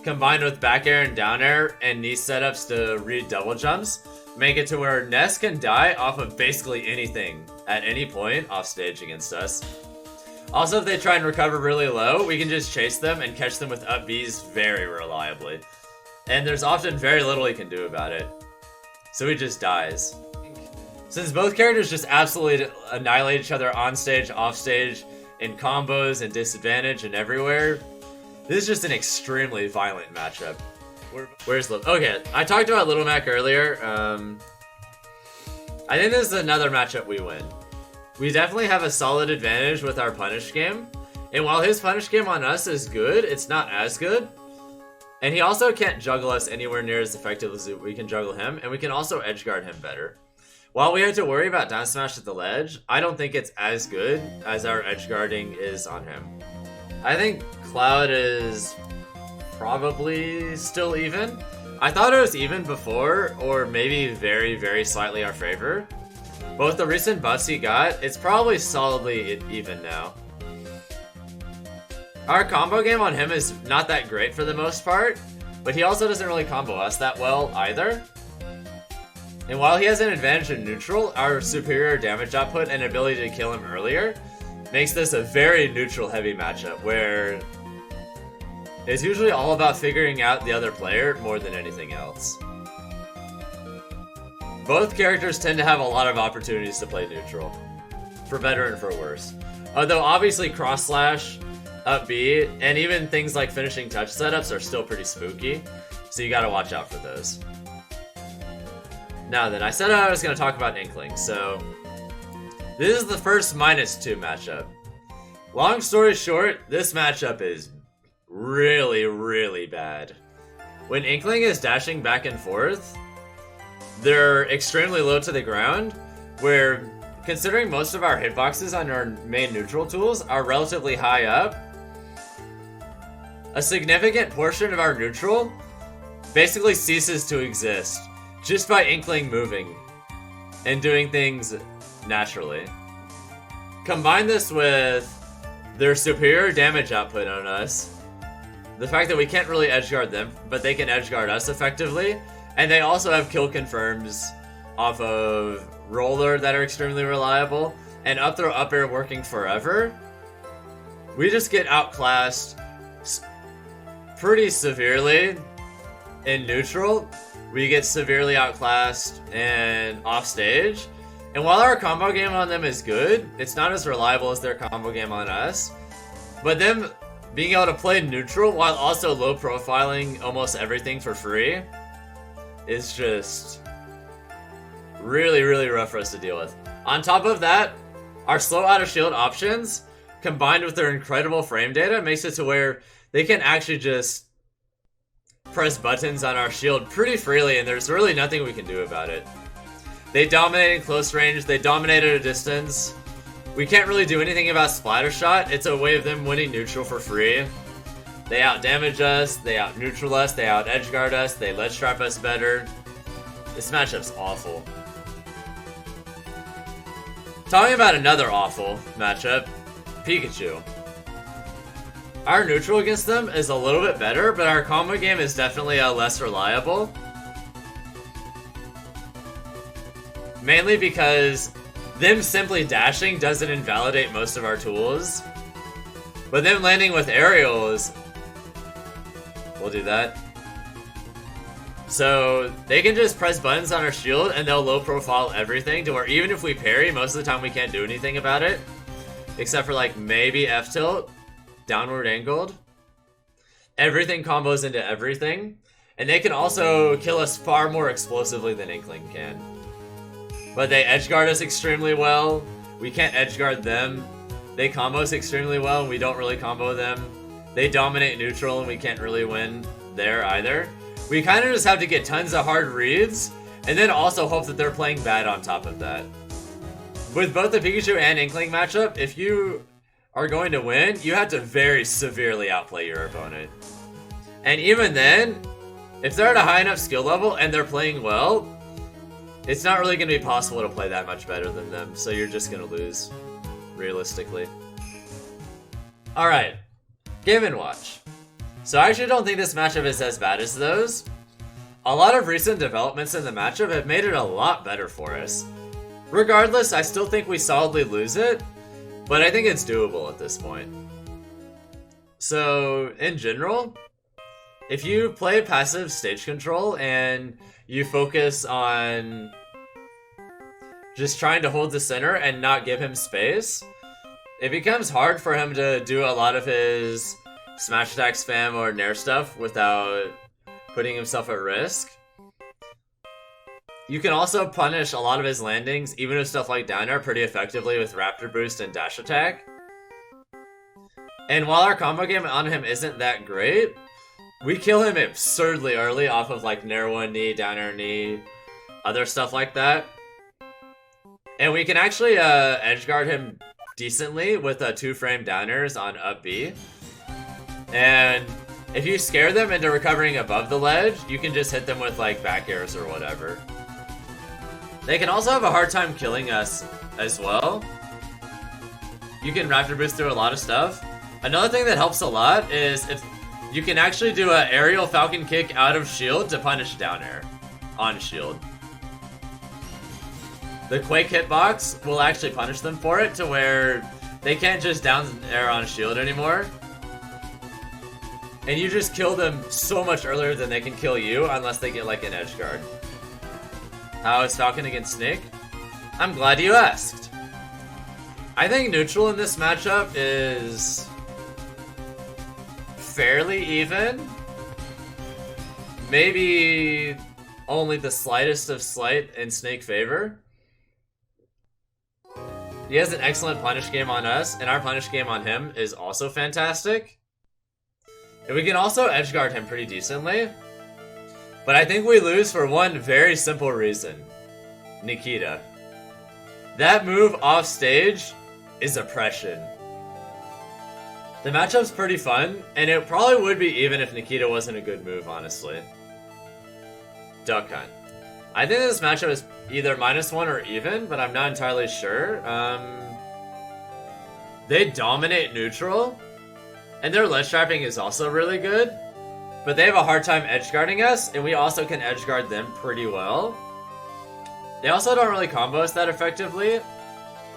combined with back air and down air and knee setups to read double jumps, make it to where Ness can die off of basically anything at any point off stage against us. Also, if they try and recover really low, we can just chase them and catch them with up Bs very reliably. And there's often very little he can do about it. So he just dies. Since both characters just absolutely annihilate each other on stage, off stage, in combos and disadvantage and everywhere, this is just an extremely violent matchup. Where's Lil? Okay, I talked about Little Mac earlier. I think this is another matchup we win. We definitely have a solid advantage with our punish game. And while his punish game on us is good, it's not as good. And he also can't juggle us anywhere near as effectively as we can juggle him. And we can also edgeguard him better. While we have to worry about down smash at the ledge, I don't think it's as good as our edgeguarding is on him. I think Cloud is probably still even. I thought it was even before, or maybe very, very slightly our favor. But with the recent buffs he got, it's probably solidly even now. Our combo game on him is not that great for the most part, but he also doesn't really combo us that well either. And while he has an advantage in neutral, our superior damage output and ability to kill him earlier makes this a very neutral heavy matchup where it's usually all about figuring out the other player more than anything else. Both characters tend to have a lot of opportunities to play neutral, for better and for worse. Although obviously cross slash, up B, and even things like finishing touch setups are still pretty spooky, so you gotta watch out for those. Now then, I said I was gonna talk about Inklings, so this is the first -2 matchup. Long story short, this matchup is really, really bad. When Inkling is dashing back and forth, they're extremely low to the ground, where, considering most of our hitboxes on our main neutral tools are relatively high up, a significant portion of our neutral basically ceases to exist just by Inkling moving and doing things naturally. Combine this with their superior damage output on us, the fact that we can't really edgeguard them, but they can edgeguard us effectively, and they also have kill confirms off of roller that are extremely reliable, and up throw up air working forever. We just get outclassed pretty severely in neutral. We get severely outclassed and off stage. And while our combo game on them is good, it's not as reliable as their combo game on us. But them being able to play neutral while also low profiling almost everything for free is just really, really rough for us to deal with. On top of that, our slow out of shield options, combined with their incredible frame data, makes it to where they can actually just press buttons on our shield pretty freely, and there's really nothing we can do about it. They dominate in close range, they dominate at a distance. We can't really do anything about Splatter Shot. It's a way of them winning neutral for free. They out-damage us, they out-neutral us, they out-edgeguard us, they ledge trap us better. This matchup's awful. Talking about another awful matchup, Pikachu. Our neutral against them is a little bit better, but our combo game is definitely less reliable. Mainly because them simply dashing doesn't invalidate most of our tools. But them landing with aerials, we'll do that. So they can just press buttons on our shield and they'll low profile everything to where even if we parry, most of the time we can't do anything about it. Except for like maybe F tilt, downward angled. Everything combos into everything. And they can also kill us far more explosively than Inkling can. But they edgeguard us extremely well. We can't edgeguard them. They combo us extremely well and we don't really combo them. They dominate neutral and we can't really win there either. We kind of just have to get tons of hard reads, and then also hope that they're playing bad on top of that. With both the Pikachu and Inkling matchup, if you are going to win, you have to very severely outplay your opponent. And even then, if they're at a high enough skill level and they're playing well, it's not really going to be possible to play that much better than them, so you're just going to lose, realistically. Alright, Game & Watch. So I actually don't think this matchup is as bad as those. A lot of recent developments in the matchup have made it a lot better for us. Regardless, I still think we solidly lose it, but I think it's doable at this point. So, in general, if you play passive stage control and you focus on just trying to hold the center and not give him space, it becomes hard for him to do a lot of his smash attack spam or nair stuff without putting himself at risk. You can also punish a lot of his landings, even with stuff like down air, pretty effectively with Raptor Boost and Dash Attack. And while our combo game on him isn't that great, we kill him absurdly early off of like nair 1 knee, down air knee, other stuff like that. And we can actually edge guard him decently with 2-frame down airs on up B. And if you scare them into recovering above the ledge, you can just hit them with like back airs or whatever. They can also have a hard time killing us as well. You can Raptor Boost through a lot of stuff. Another thing that helps a lot is if you can actually do an aerial Falcon kick out of shield to punish down air on shield. The Quake hitbox will actually punish them for it to where they can't just down air on shield anymore. And you just kill them so much earlier than they can kill you unless they get like an edge guard. How is Falcon against Snake? I'm glad you asked. I think neutral in this matchup is fairly even. Maybe only the slightest of slight in Snake favor. He has an excellent punish game on us, and our punish game on him is also fantastic. And we can also edge guard him pretty decently. But I think we lose for one very simple reason. Nikita. That move off stage is oppression. The matchup's pretty fun, and it probably would be even if Nikita wasn't a good move, honestly. Duck Hunt. I think this matchup is either -1 or even, but I'm not entirely sure. They dominate neutral, and their ledge trapping is also really good, but they have a hard time edge guarding us, and we also can edge guard them pretty well. They also don't really combo us that effectively,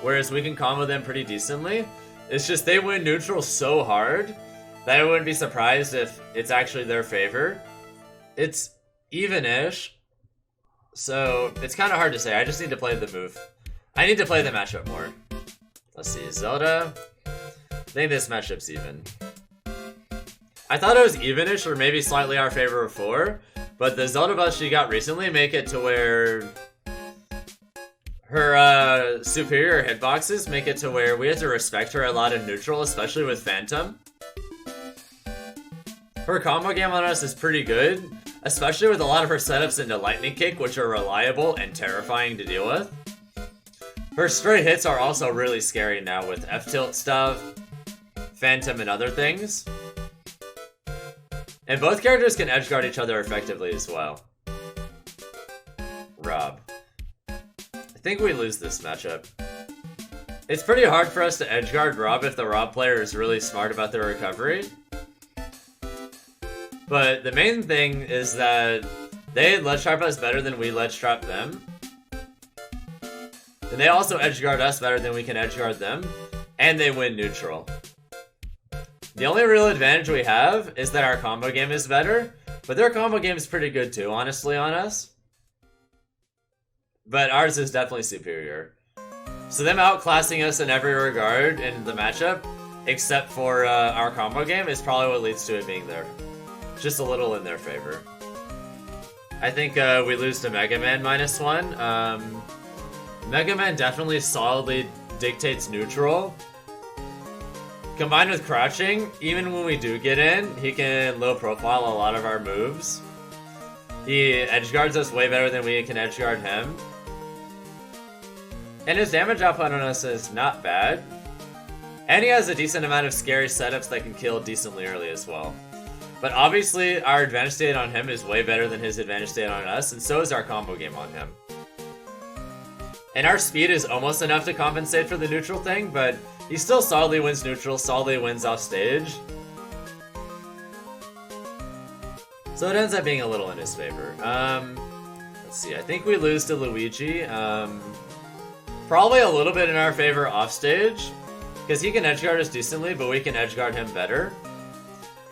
whereas we can combo them pretty decently. It's just they win neutral so hard that I wouldn't be surprised if it's actually their favor. It's even-ish, so it's kind of hard to say. I just need to play the move. I need to play the matchup more. Let's see, Zelda. I think this matchup's even. I thought it was even-ish or maybe slightly our favor before, but the Zelda buffs she got recently make it to where her superior hitboxes make it to where we have to respect her a lot in neutral, especially with Phantom. Her combo game on us is pretty good, especially with a lot of her setups into Lightning Kick, which are reliable and terrifying to deal with. Her straight hits are also really scary now with F-tilt stuff, Phantom, and other things. And both characters can edge guard each other effectively as well. Rob. I think we lose this matchup. It's pretty hard for us to edge guard Rob if the Rob player is really smart about their recovery. But the main thing is that they ledge trap us better than we ledge trap them. And they also edge guard us better than we can edge guard them. And they win neutral. The only real advantage we have is that our combo game is better, but their combo game is pretty good too, honestly, on us. But ours is definitely superior. So them outclassing us in every regard in the matchup, except for our combo game, is probably what leads to it being there. Just a little in their favor. I think we lose to Mega Man -1. Mega Man definitely solidly dictates neutral. Combined with crouching, even when we do get in, he can low profile a lot of our moves. He edgeguards us way better than we can edgeguard him. And his damage output on us is not bad. And he has a decent amount of scary setups that can kill decently early as well. But obviously, our advantage state on him is way better than his advantage state on us, and so is our combo game on him. And our speed is almost enough to compensate for the neutral thing, but he still solidly wins neutral, solidly wins off stage. So it ends up being a little in his favor. Let's see, I think we lose to Luigi. Probably a little bit in our favor off stage, because he can edgeguard us decently, but we can edgeguard him better.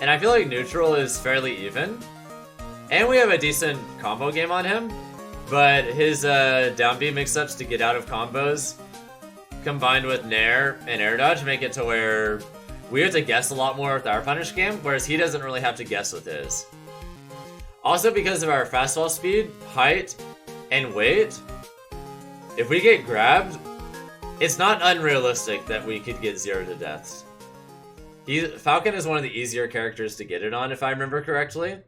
And I feel like neutral is fairly even. And we have a decent combo game on him, but his down B mix-ups to get out of combos, combined with Nair and air dodge, make it to where we have to guess a lot more with our punish game, whereas he doesn't really have to guess with his. Also, because of our fastball speed, height, and weight, if we get grabbed, it's not unrealistic that we could get 0 to deaths. Falcon is one of the easier characters to get it on, if I remember correctly.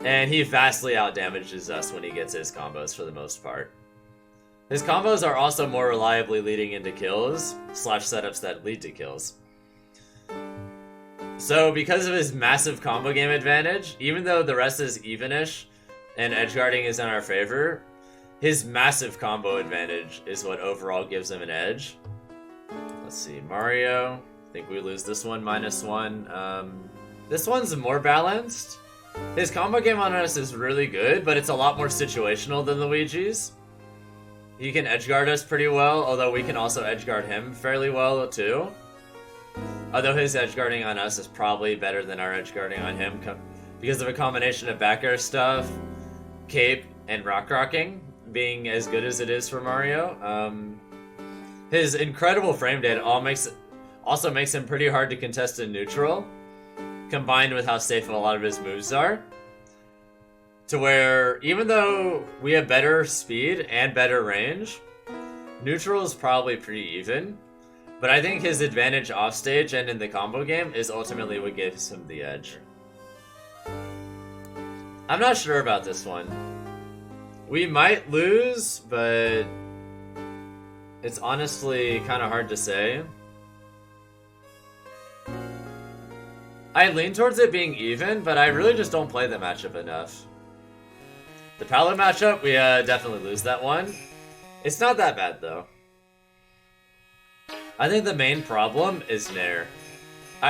And he vastly outdamages us when he gets his combos for the most part. His combos are also more reliably leading into kills, / setups that lead to kills. So because of his massive combo game advantage, even though the rest is evenish and edgeguarding is in our favor, his massive combo advantage is what overall gives him an edge. Let's see, Mario. I think we lose this one, -1. This one's more balanced. His combo game on us is really good, but it's a lot more situational than Luigi's. He can edgeguard us pretty well, although we can also edgeguard him fairly well too. Although his edgeguarding on us is probably better than our edgeguarding on him because of a combination of back air stuff, cape, and rocking being as good as it is for Mario. His incredible frame data also makes him pretty hard to contest in neutral, combined with how safe a lot of his moves are. To where, even though we have better speed and better range, neutral is probably pretty even. But I think his advantage offstage and in the combo game is ultimately what gives him the edge. I'm not sure about this one. We might lose, but it's honestly kind of hard to say. I lean towards it being even, but I really just don't play the matchup enough. The Paladin matchup, we definitely lose that one. It's not that bad, though. I think the main problem is Nair.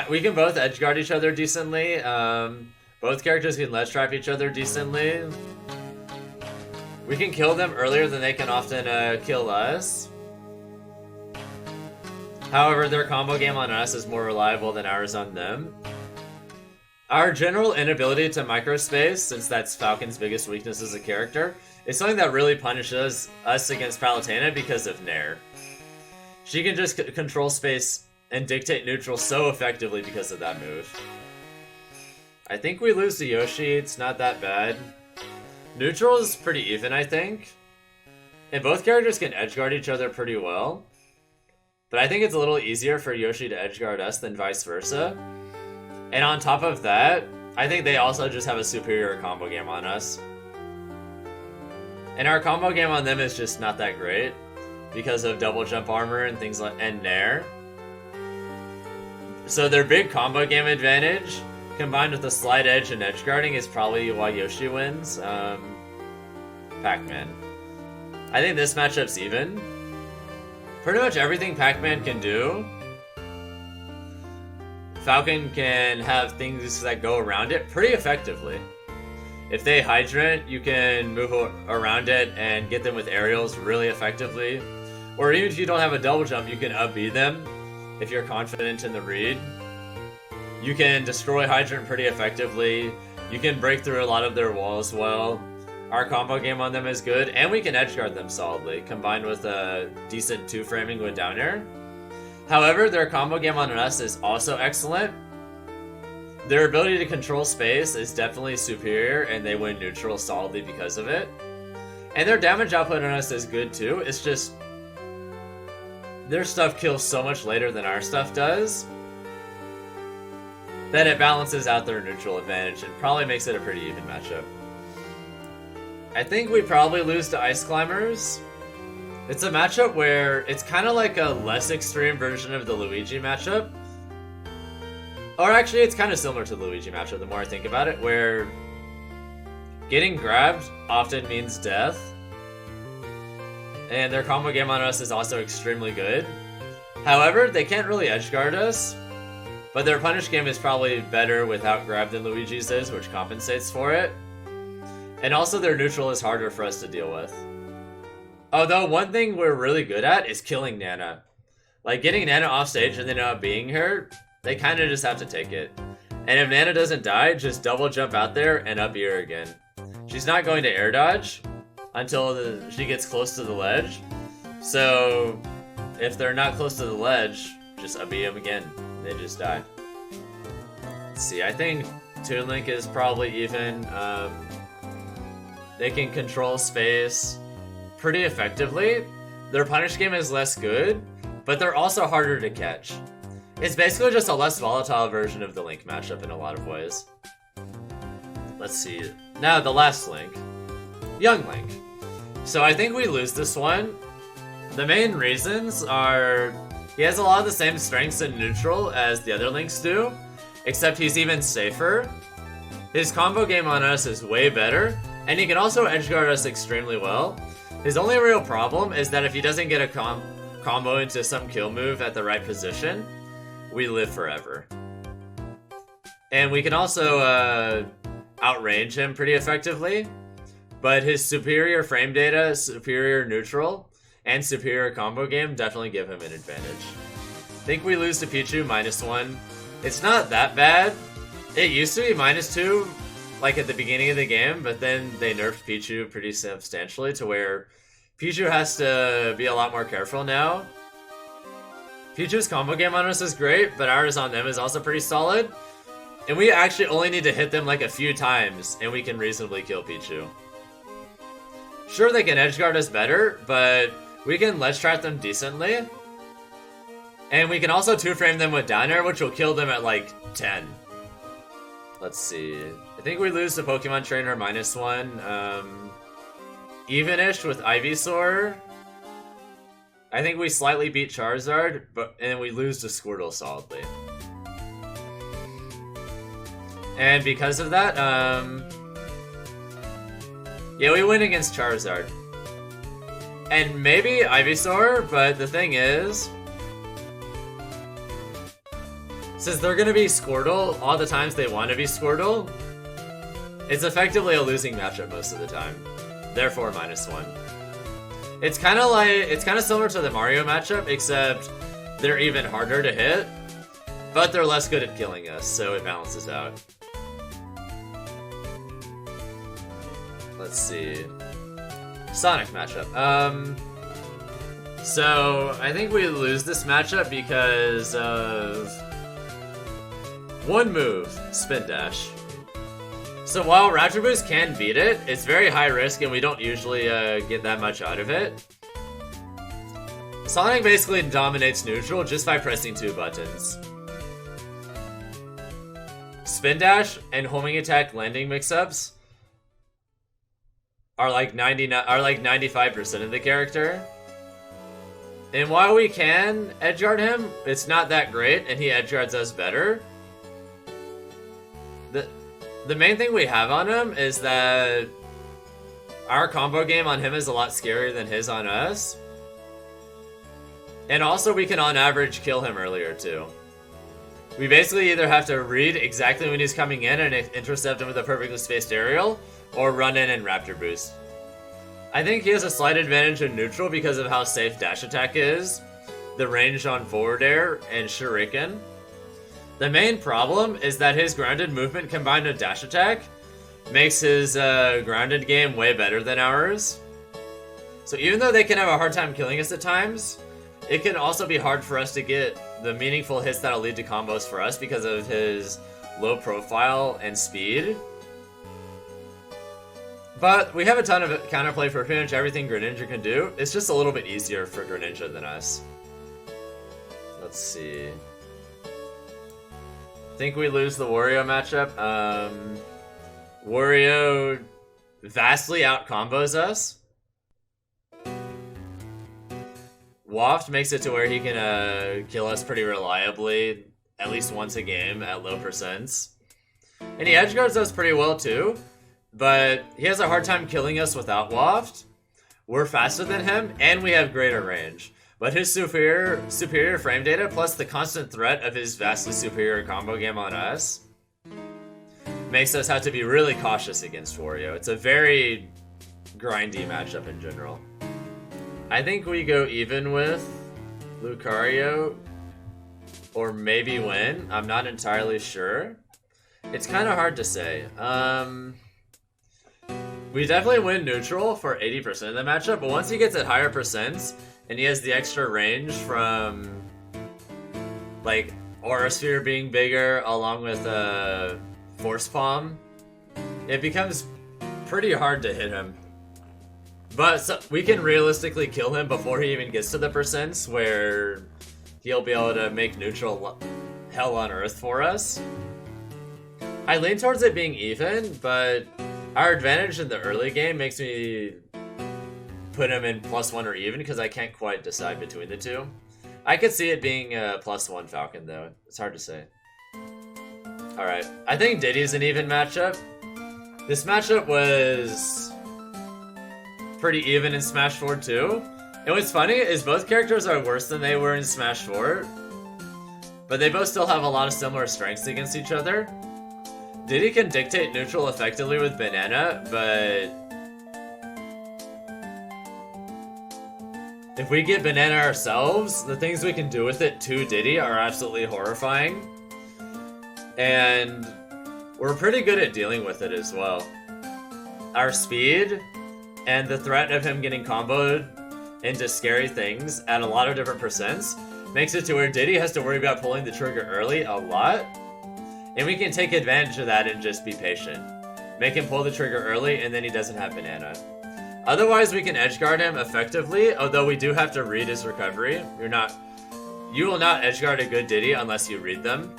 We can both edgeguard each other decently. Both characters can ledge trap each other decently. We can kill them earlier than they can often kill us. However, their combo game on us is more reliable than ours on them. Our general inability to microspace, since that's Falcon's biggest weakness as a character, is something that really punishes us against Palutena because of Nair. She can just control space and dictate neutral so effectively because of that move. I think we lose to Yoshi, it's not that bad. Neutral is pretty even, I think. And both characters can edgeguard each other pretty well. But I think it's a little easier for Yoshi to edgeguard us than vice versa. And on top of that, I think they also just have a superior combo game on us. And our combo game on them is just not that great because of double jump armor and things like and Nair. So their big combo game advantage combined with the slight edge and edge guarding is probably why Yoshi wins. Pac Man. I think this matchup's even. Pretty much everything Pac Man can do, Falcon can have things that go around it pretty effectively. If they hydrant, you can move around it and get them with aerials really effectively. Or even if you don't have a double jump, you can up-B them if you're confident in the read. You can destroy hydrant pretty effectively. You can break through a lot of their walls well. Our combo game on them is good, and we can edgeguard them solidly, combined with a decent 2-framing with down air. However, their combo game on us is also excellent. Their ability to control space is definitely superior, and they win neutral solidly because of it. And their damage output on us is good too, it's just their stuff kills so much later than our stuff does. then it balances out their neutral advantage and probably makes it a pretty even matchup. I think we probably lose to Ice Climbers. It's a matchup where it's kind of like a less extreme version of the Luigi matchup. Or actually, it's kind of similar to the Luigi matchup the more I think about it, where getting grabbed often means death. And their combo game on us is also extremely good. However, they can't really edgeguard us, but their punish game is probably better without grab than Luigi's is, which compensates for it. And also their neutral is harder for us to deal with. Although one thing we're really good at is killing Nana. Like getting Nana off stage and then not being her, they kind of just have to take it. And if Nana doesn't die, just double jump out there and up air again. She's not going to air dodge until she gets close to the ledge. So if they're not close to the ledge, just up them again. They just die. Let's see, I think Toon Link is probably even. They can control space pretty effectively. Their punish game is less good, but they're also harder to catch. It's basically just a less volatile version of the Link matchup in a lot of ways. Let's see. Now the last Link. Young Link. So I think we lose this one. The main reasons are he has a lot of the same strengths in neutral as the other Links do, except he's even safer. His combo game on us is way better, and he can also edgeguard us extremely well. His only real problem is that if he doesn't get a combo into some kill move at the right position, we live forever. And we can also outrange him pretty effectively, but his superior frame data, superior neutral, and superior combo game definitely give him an advantage. I think we lose to Pichu -1. It's not that bad. It used to be -2 like at the beginning of the game, but then they nerfed Pichu pretty substantially to where Pichu has to be a lot more careful now. Pichu's combo game on us is great, but ours on them is also pretty solid. And we actually only need to hit them like a few times, and we can reasonably kill Pichu. Sure, they can edgeguard us better, but we can ledge trap them decently. And we can also 2-frame them with down air, which will kill them at like 10. Let's see. I think we lose to Pokemon Trainer -1. Even-ish with Ivysaur. I think we slightly beat Charizard, and we lose to Squirtle solidly. And because of that, yeah, we win against Charizard. And maybe Ivysaur, but the thing is, since they're gonna be Squirtle all the times they want to be Squirtle, it's effectively a losing matchup most of the time. Therefore, -1. It's kind of similar to the Mario matchup, except they're even harder to hit, but they're less good at killing us, so it balances out. Let's see. Sonic matchup. So I think we lose this matchup because of one move, Spin Dash. So while Raptor Boost can beat it, it's very high risk and we don't usually get that much out of it. Sonic basically dominates neutral just by pressing 2 buttons. Spin Dash and homing attack landing mix-ups are like 95% of the character. And while we can edgeguard him, it's not that great and he edgeguards us better. The main thing we have on him is that our combo game on him is a lot scarier than his on us. And also we can on average kill him earlier too. We basically either have to read exactly when he's coming in and intercept him with a perfectly spaced aerial, or run in and Raptor Boost. I think he has a slight advantage in neutral because of how safe dash attack is, the range on forward air, and shuriken. The main problem is that his grounded movement combined with dash attack makes his grounded game way better than ours. So even though they can have a hard time killing us at times, it can also be hard for us to get the meaningful hits that'll lead to combos for us because of his low profile and speed. But we have a ton of counterplay for pretty much everything Greninja can do. It's just a little bit easier for Greninja than us. Let's see. Think we lose the Wario matchup. Wario vastly out-combos us. Waft makes it to where he can kill us pretty reliably, at least once a game at low percents. And he edgeguards us pretty well too, but he has a hard time killing us without Waft. We're faster than him, and we have greater range. But his superior frame data, plus the constant threat of his vastly superior combo game on us, makes us have to be really cautious against Wario. It's a very grindy matchup in general. I think we go even with Lucario, or maybe win. I'm not entirely sure. It's kind of hard to say. We definitely win neutral for 80% of the matchup, but once he gets at higher percents, and he has the extra range from, like, Aura Sphere being bigger, along with Force Palm, it becomes pretty hard to hit him. But we can realistically kill him before he even gets to the percents, where he'll be able to make neutral hell on earth for us. I lean towards it being even, but our advantage in the early game makes me put him in +1 or even, because I can't quite decide between the two. I could see it being a +1 Falcon, though. It's hard to say. Alright, I think Diddy's an even matchup. This matchup was pretty even in Smash 4, too. And what's funny is both characters are worse than they were in Smash 4, but they both still have a lot of similar strengths against each other. Diddy can dictate neutral effectively with Bayonetta, but if we get Bayonetta ourselves, the things we can do with it to Diddy are absolutely horrifying. And we're pretty good at dealing with it as well. Our speed and the threat of him getting comboed into scary things at a lot of different percents makes it to where Diddy has to worry about pulling the trigger early a lot. And we can take advantage of that and just be patient. Make him pull the trigger early, and then he doesn't have Bayonetta. Otherwise, we can edgeguard him effectively, although we do have to read his recovery. You will not edgeguard a good Diddy unless you read them.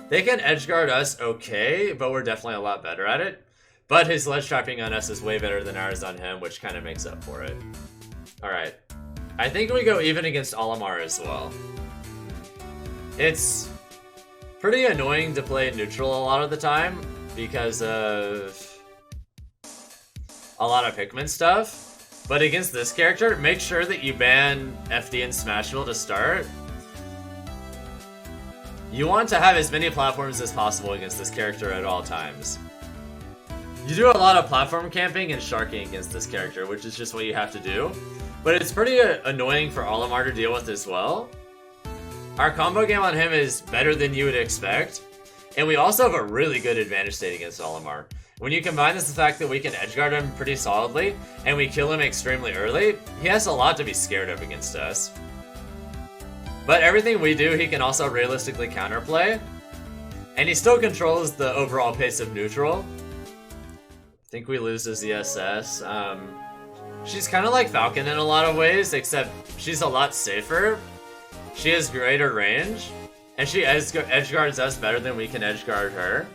They can edgeguard us okay, but we're definitely a lot better at it. But his ledge trapping on us is way better than ours on him, which kind of makes up for it. Alright. I think we go even against Olimar as well. It's pretty annoying to play neutral a lot of the time because of a lot of Pikmin stuff. But against this character, make sure that you ban FD and Smashville to start. You want to have as many platforms as possible against this character at all times. You do a lot of platform camping and sharking against this character, which is just what you have to do. But it's pretty annoying for Olimar to deal with as well. Our combo game on him is better than you would expect, and we also have a really good advantage state against Olimar. When you combine this with the fact that we can edgeguard him pretty solidly, and we kill him extremely early, he has a lot to be scared of against us. But everything we do, he can also realistically counterplay, and he still controls the overall pace of neutral. I think we lose his ESS. She's kind of like Falcon in a lot of ways, except she's a lot safer. She has greater range, and she edgeguards us better than we can edgeguard her.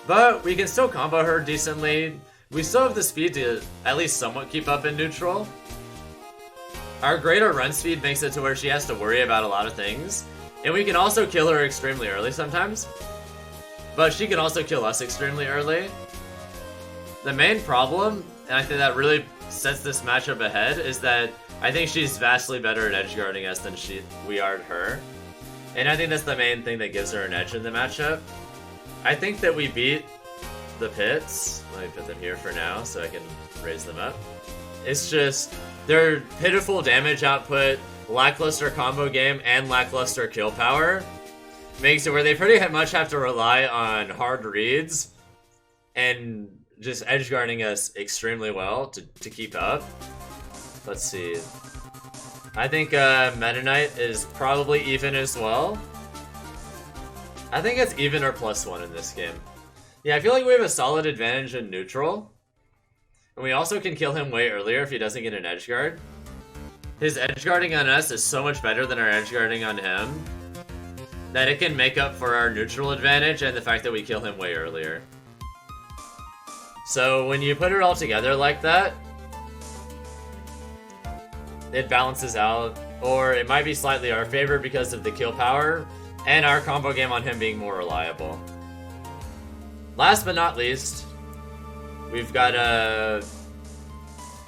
But we can still combo her decently. We still have the speed to at least somewhat keep up in neutral. Our greater run speed makes it to where she has to worry about a lot of things. And we can also kill her extremely early sometimes. But she can also kill us extremely early. The main problem, and I think that really sets this matchup ahead, is that I think she's vastly better at edgeguarding us than we are at her. And I think that's the main thing that gives her an edge in the matchup. I think that we beat the pits. Let me put them here for now so I can raise them up. It's just their pitiful damage output, lackluster combo game, and lackluster kill power makes it where they pretty much have to rely on hard reads and just edgeguarding us extremely well to keep up. Let's see. I think Meta Knight is probably even as well. I think it's even or +1 in this game. Yeah, I feel like we have a solid advantage in neutral. And we also can kill him way earlier if he doesn't get an edgeguard. His edgeguarding on us is so much better than our edgeguarding on him that it can make up for our neutral advantage and the fact that we kill him way earlier. So when you put it all together like that, it balances out, or it might be slightly our favor because of the kill power and our combo game on him being more reliable. Last but not least, we've got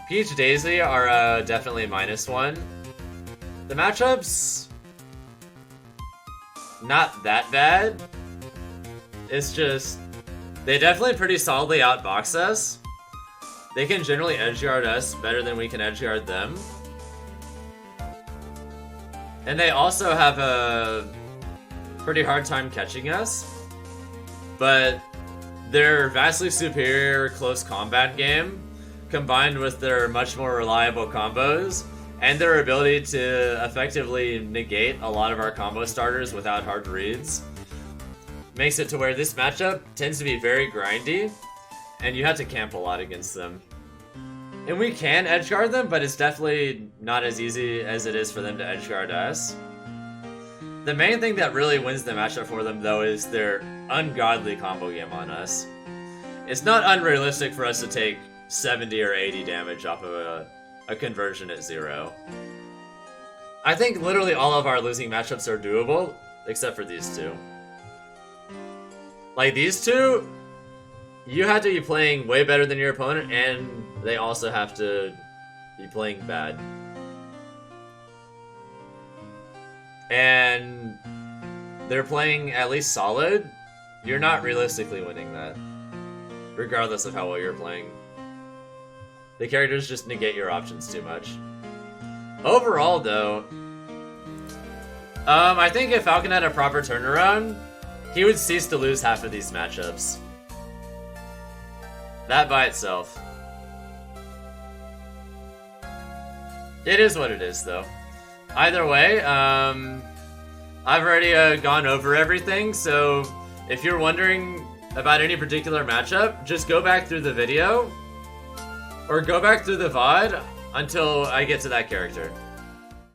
Peach Daisy are definitely -1. The matchups, not that bad. It's just, they definitely pretty solidly outbox us. They can generally edgeguard us better than we can edgeguard them. And they also have a pretty hard time catching us. But their vastly superior close combat game, combined with their much more reliable combos, and their ability to effectively negate a lot of our combo starters without hard reads, makes it to where this matchup tends to be very grindy, and you have to camp a lot against them. And we can edgeguard them, but it's definitely not as easy as it is for them to edgeguard us. The main thing that really wins the matchup for them, though, is their ungodly combo game on us. It's not unrealistic for us to take 70 or 80 damage off of a conversion at 0. I think literally all of our losing matchups are doable, except for these two. Like, these two, you have to be playing way better than your opponent, and they also have to be playing bad. And they're playing at least solid. You're not realistically winning that, regardless of how well you're playing. The characters just negate your options too much. Overall, though, I think if Falcon had a proper turnaround, he would cease to lose half of these matchups. That by itself. It is what it is, though. Either way, I've already gone over everything, so if you're wondering about any particular matchup, just go back through the video, or go back through the VOD until I get to that character.